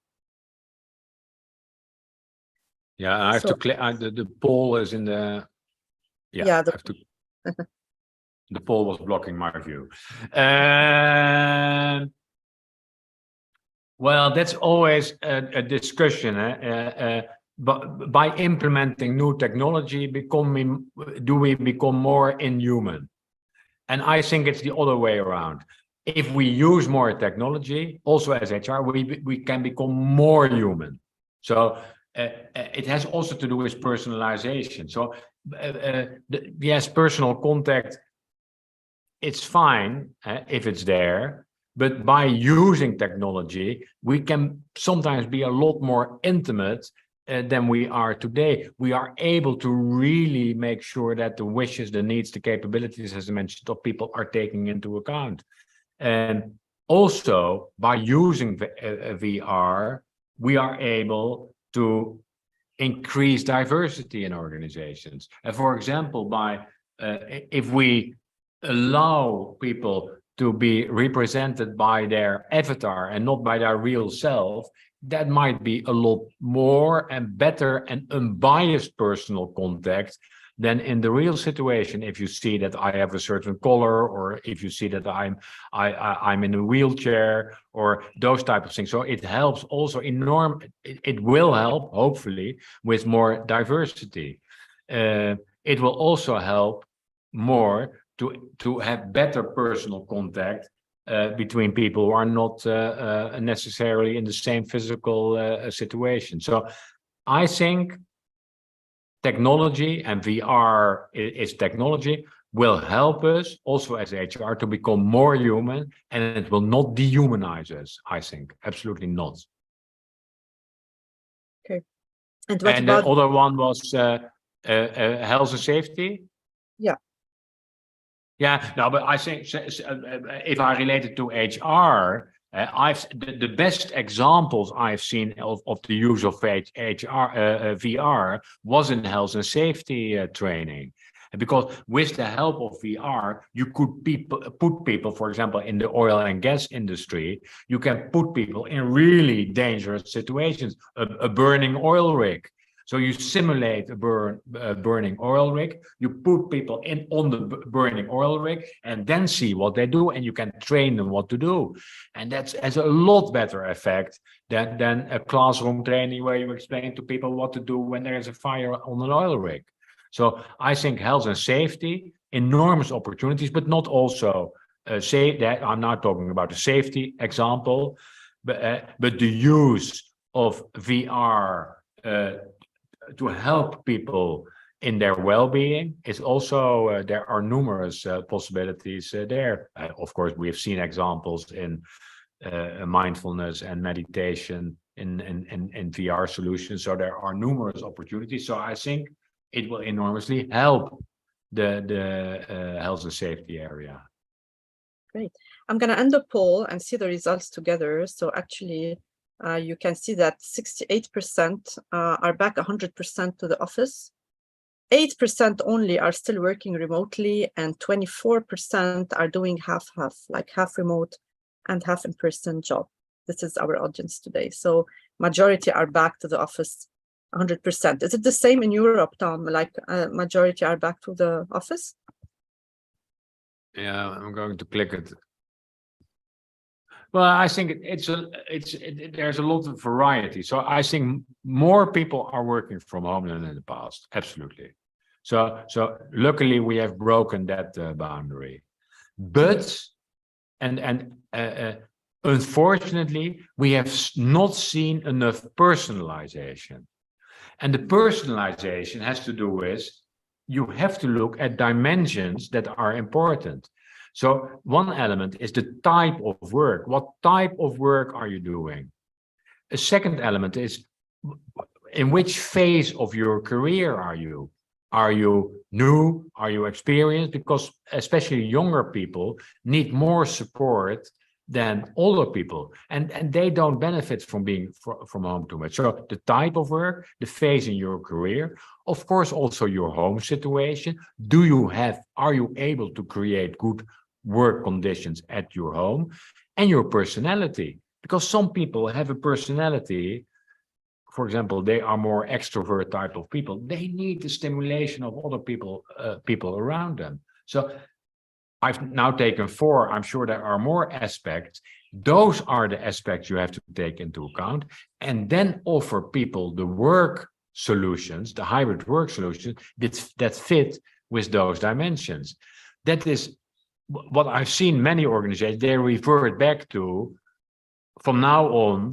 Yeah, I have to click. The poll is in the. Yeah, Yeah, I have to. The poll was blocking my view. Well, that's always a discussion. But by implementing new technology, do we become more inhuman? And I think it's the other way around. If we use more technology, also as HR, we can become more human. So it has also to do with personalization. So yes, personal contact, it's fine if it's there. But by using technology, we can sometimes be a lot more intimate than we are today. We are able to really make sure that the wishes, the needs, the capabilities, as I mentioned, of people are taken into account. And also, by using VR, we are able to increase diversity in organizations. And for example, by if we allow people to be represented by their avatar and not by their real self, that might be a lot more and better and unbiased personal contact than in the real situation. If you see that I have a certain color, or if you see that I'm in a wheelchair, or those type of things. So it helps also it will help, hopefully, with more diversity. It will also help more to have better personal contact between people who are not necessarily in the same physical situation. So I think technology, and VR is technology, will help us also as HR to become more human, and it will not dehumanize us, I think. Absolutely not. Okay. And what and about the other one was health and safety? Yeah. Yeah, no, but I think if I relate it to HR, the best examples I've seen of the use of VR was in health and safety training. Because with the help of VR, you could put people, for example, in the oil and gas industry, you can put people in really dangerous situations, a burning oil rig. So you simulate a burning oil rig, you put people on the burning oil rig, and then see what they do, and you can train them what to do. And that has a lot better effect than a classroom training where you explain to people what to do when there is a fire on an oil rig. So I think health and safety, enormous opportunities, but not also say that I'm not talking about a safety example, but the use of VR to help people in their well-being is also there are numerous possibilities there. Of course, we have seen examples in mindfulness and meditation in VR solutions. So there are numerous opportunities. So I think it will enormously help the health and safety area. Great. I'm going to end the poll and see the results together. So actually, you can see that 68% are back 100% to the office. 8% only are still working remotely, and 24% are doing half-half, like half remote and half in-person job. This is our audience today. So majority are back to the office 100%. Is it the same in Europe, Tom? Like majority are back to the office? Yeah, I'm going to click it. Well, I think there's a lot of variety. So I think more people are working from home than in the past. Absolutely. So luckily we have broken that boundary. But unfortunately, we have not seen enough personalization. And the personalization has to do with you have to look at dimensions that are important. So one element is the type of work. What type of work are you doing? A second element is in which phase of your career are you? Are you new? Are you experienced? Because especially younger people need more support than older people, and they don't benefit from being from home too much. So the type of work, the phase in your career, of course, also your home situation. Are you able to create good work conditions at your home, and your personality? Because some people have a personality, for example, they are more extrovert type of people. They need the stimulation of other people around them. So I've now taken 4. I'm sure there are more aspects. Those are the aspects you have to take into account, and then offer people the work solutions, the hybrid work solutions that fit with those dimensions. That is what I've seen many organizations, they revert back to, from now on,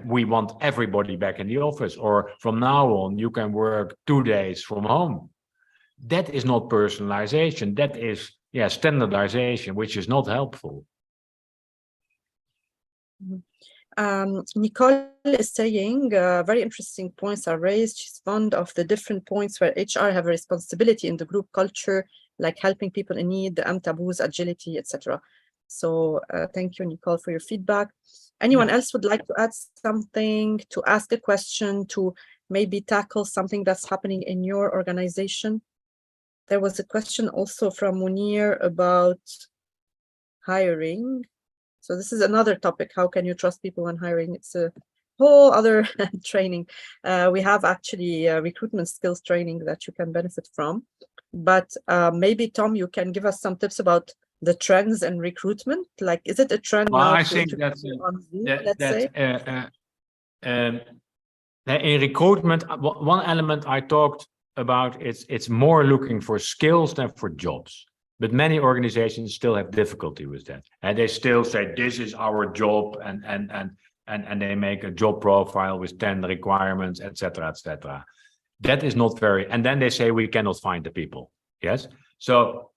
we want everybody back in the office, or from now on, you can work 2 days from home. That is not personalization. That is, standardization, which is not helpful. Nicole is saying very interesting points are raised. She's fond of the different points where HR have a responsibility in the group culture, like helping people in need, the taboos, agility, etc. So thank you, Nicole, for your feedback. Anyone else would like to add something, to ask a question, to maybe tackle something that's happening in your organization? There was a question also from Munir about hiring. So this is another topic. How can you trust people when hiring? It's a whole other training. We have actually recruitment skills training that you can benefit from. But maybe, Tom, you can give us some tips about the trends in recruitment. Like, is it a trend now? I think that's on Zoom, let's say? In recruitment, one element I talked about, it's more looking for skills than for jobs. But many organizations still have difficulty with that, and they still say this is our job, and they make a job profile with 10 requirements, etc., etc. That is not very. And then they say we cannot find the people. Yes, so.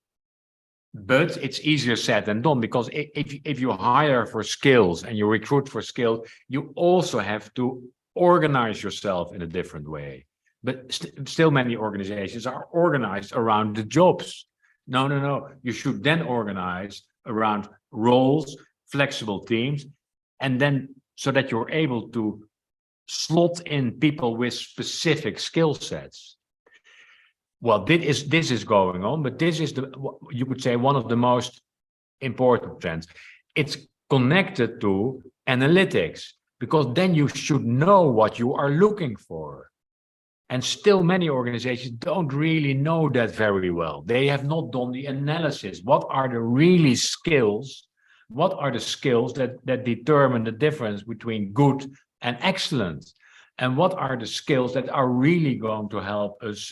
But it's easier said than done, because if you hire for skills and you recruit for skills, you also have to organize yourself in a different way. But still many organizations are organized around the jobs. No. You should then organize around roles, flexible teams, and then so that you're able to slot in people with specific skill sets. Well, this is going on, but this is you could say one of the most important trends. It's connected to analytics, because then you should know what you are looking for. And still many organizations don't really know that very well. They have not done the analysis. What are the really skills? What are the skills that determine the difference between good and excellent? And what are the skills that are really going to help us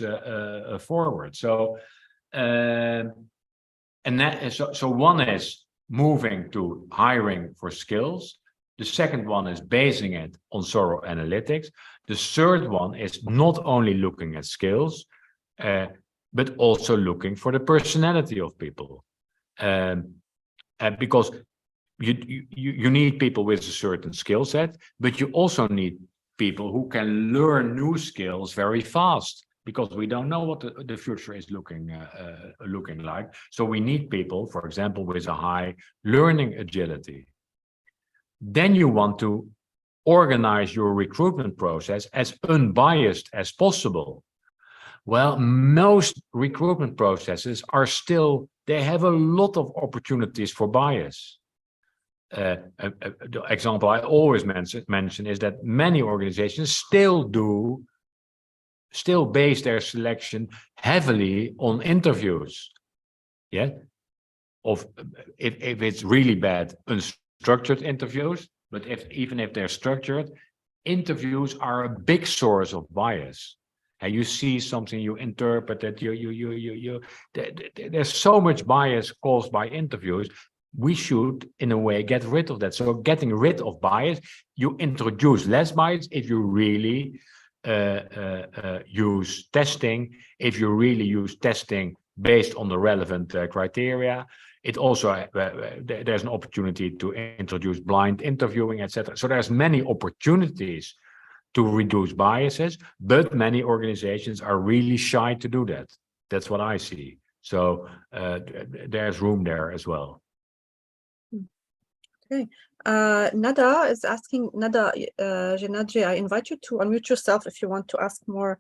forward? So, so one is moving to hiring for skills. The second one is basing it on thorough analytics. The third one is not only looking at skills, but also looking for the personality of people, because you need people with a certain skill set, but you also need people who can learn new skills very fast, because we don't know what the future is looking like. So we need people, for example, with a high learning agility. Then you want to organize your recruitment process as unbiased as possible. Well, most recruitment processes they have a lot of opportunities for bias. The example I always mention is that many organizations still base their selection heavily on interviews. Yeah, if it's really bad, unstructured interviews. But even if they're structured, interviews are a big source of bias. And you see something, you interpret that there's so much bias caused by interviews. We should, in a way, get rid of that. So getting rid of bias, you introduce less bias if you really use testing, if you really use testing based on the relevant criteria. It also, there's an opportunity to introduce blind interviewing, etc. So there's many opportunities to reduce biases, but many organizations are really shy to do that. That's what I see. So there's room there as well. Okay. Nada is asking, Nada Genadri, I invite you to unmute yourself if you want to ask more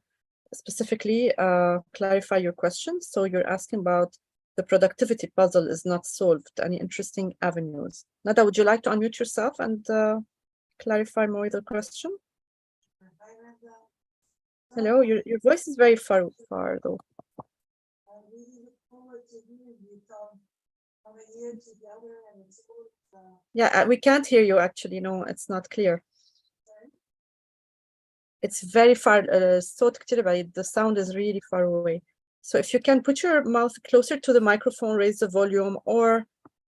specifically, clarify your questions. So you're asking about the productivity puzzle is not solved. Any interesting avenues? Nada, would you like to unmute yourself and clarify more the question? Hello, your voice is very far though. I really look forward to hearing you, Tom, from a year to the other, and it's all, Yeah, we can't hear you actually. No, it's not clear. sorry? It's very far. صوت كتير بعيد. The sound is really far away. So if you can put your mouth closer to the microphone, raise the volume, or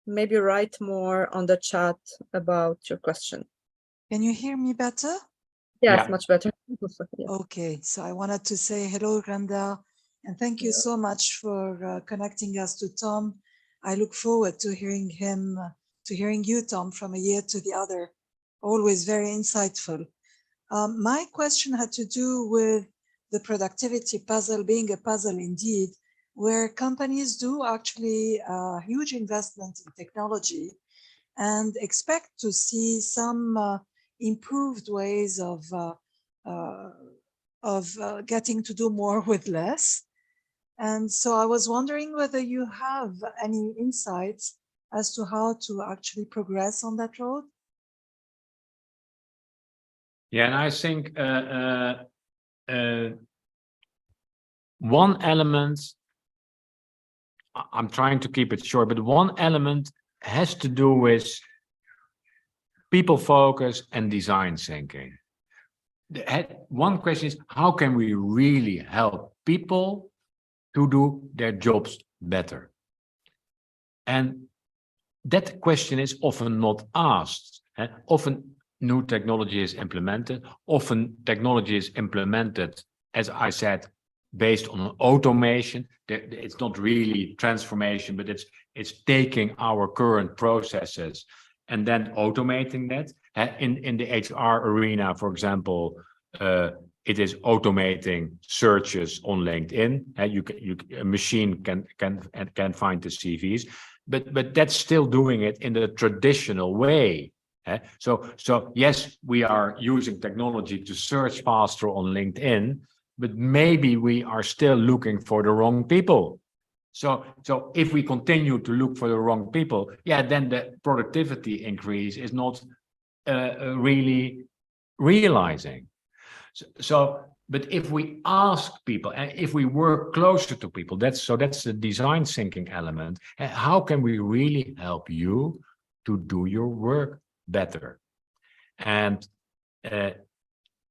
maybe write more on the chat about your question. Can you hear me better? Yes, Yeah. much better. Yes. Okay, so I wanted to say hello, Randa, and thank you so much for connecting us to Tom. I look forward to hearing him, to hearing you, Tom, from a year to the other. Always very insightful. My question had to do with the productivity puzzle being a puzzle indeed, where companies do actually a huge investment in technology and expect to see some improved ways of getting to do more with less. And so I was wondering whether you have any insights as to how to actually progress on that road. Yeah, and I think one element, I'm trying to keep it short, but one element has to do with people focus and design thinking. One question is, how can we really help people to do their jobs better? And that question is often not asked. Often new technology is implemented. Often technology is implemented, as I said, based on automation. It's not really transformation, but it's taking our current processes and then automating that. In the HR arena, for example, it is automating searches on LinkedIn. A machine can find the CVs, but that's still doing it in the traditional way. So yes, we are using technology to search faster on LinkedIn, but maybe we are still looking for the wrong people. So if we continue to look for the wrong people, yeah, then the productivity increase is not really realizing. But if we ask people and if we work closer to people, that's the design thinking element. How can we really help you to do your work better? And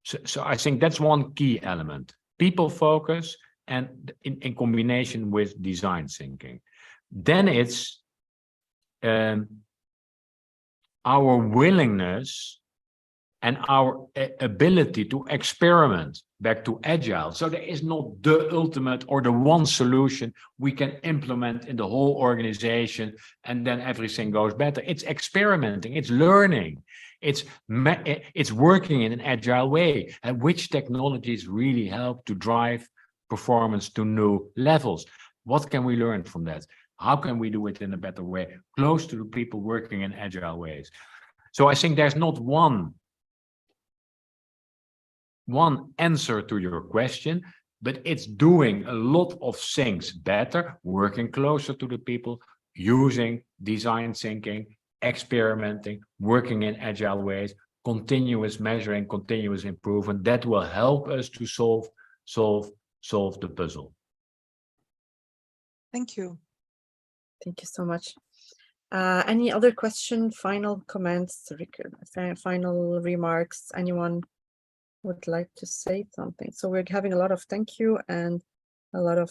so I think that's one key element: people focus, and in combination with design thinking. Then it's our willingness and our ability to experiment, back to Agile. So there is not the ultimate or the one solution we can implement in the whole organization and then everything goes better. It's experimenting, it's learning, it's working in an Agile way. And which technologies really help to drive performance to new levels? What can we learn from that? How can we do it in a better way, close to the people working in Agile ways? So I think there's not one answer to your question, but it's doing a lot of things better, working closer to the people, using design thinking, experimenting, working in Agile ways, continuous measuring, continuous improvement. That will help us to solve the puzzle. Thank you. Thank you so much. Any other question, final comments, final remarks? Anyone would like to say something? So we're having a lot of thank you and a lot of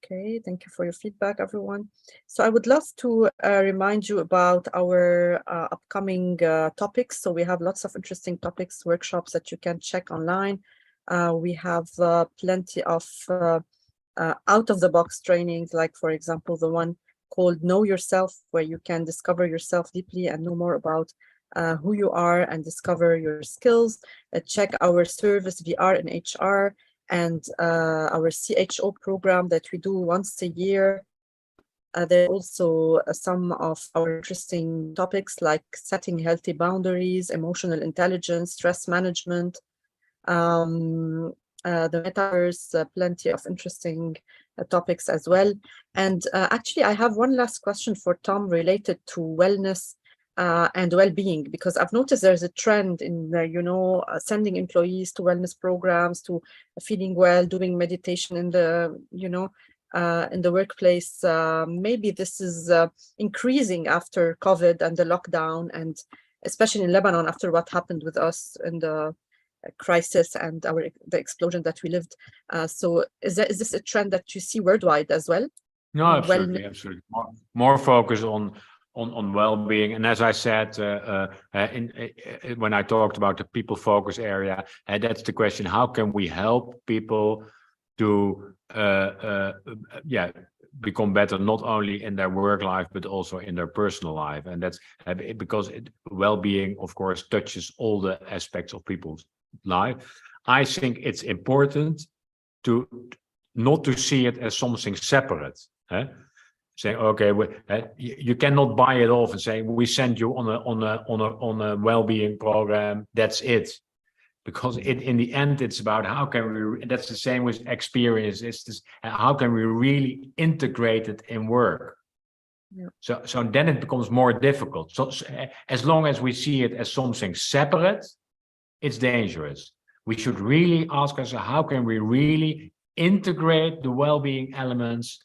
okay, thank you for your feedback, everyone. So I would love to remind you about our upcoming topics. So we have lots of interesting topics, workshops that you can check online. We have plenty of out-of-the-box trainings, like, for example, the one called Know Yourself, where you can discover yourself deeply and know more about who you are and discover your skills. Check our service VR in HR and our CHO program that we do once a year. There are also some of our interesting topics like setting healthy boundaries, emotional intelligence, stress management, the metaverse, plenty of interesting topics as well. And actually, I have one last question for Tom related to wellness and well-being, because I've noticed there's a trend in, sending employees to wellness programs, to feeling well, doing meditation in the, in the workplace. Maybe this is increasing after COVID and the lockdown, and especially in Lebanon after what happened with us in the crisis and the explosion that we lived. So is this a trend that you see worldwide as well? No, absolutely, absolutely. More focus on well-being, and as I said when I talked about the people focus area, that's the question: how can we help people to become better, not only in their work life but also in their personal life? And that's because well-being, of course, touches all the aspects of people's life. I think it's important to not to see it as something separate. Saying, okay, you cannot buy it off and say we send you on a well-being program. That's it, because in the end it's about how can we. That's the same with experience. It's this, how can we really integrate it in work? Yeah. So then it becomes more difficult. So as long as we see it as something separate, it's dangerous. We should really ask ourselves, how can we really integrate the well-being elements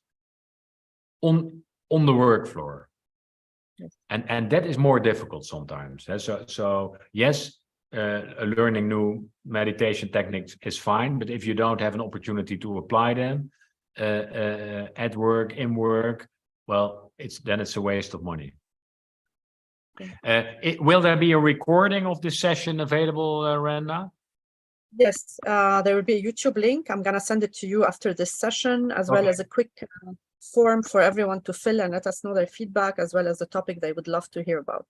on the work floor? Yes. And that is more difficult sometimes. So yes, learning new meditation techniques is fine, but if you don't have an opportunity to apply them at work, in work, well, it's a waste of money. Will there be a recording of this session available, Randa? Yes, there will be a YouTube link. I'm going to send it to you after this session, as well as a quick form for everyone to fill and let us know their feedback, as well as the topic they would love to hear about.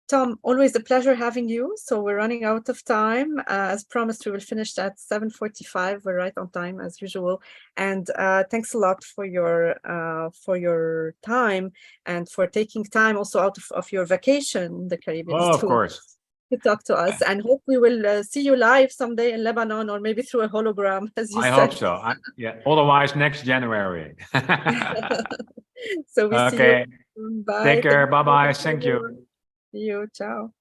Tom, always a pleasure having you. So we're running out of time. As promised, we will finish at 7:45. We're right on time as usual. And thanks a lot for your time and for taking time also out of your vacation in the Caribbean. Oh, of course. To talk to us, and hope we will see you live someday in Lebanon, or maybe through a hologram, as you said. I hope so. Otherwise, next January. So we see you. Bye. Take care. Bye-bye. Thank you. See you. Ciao.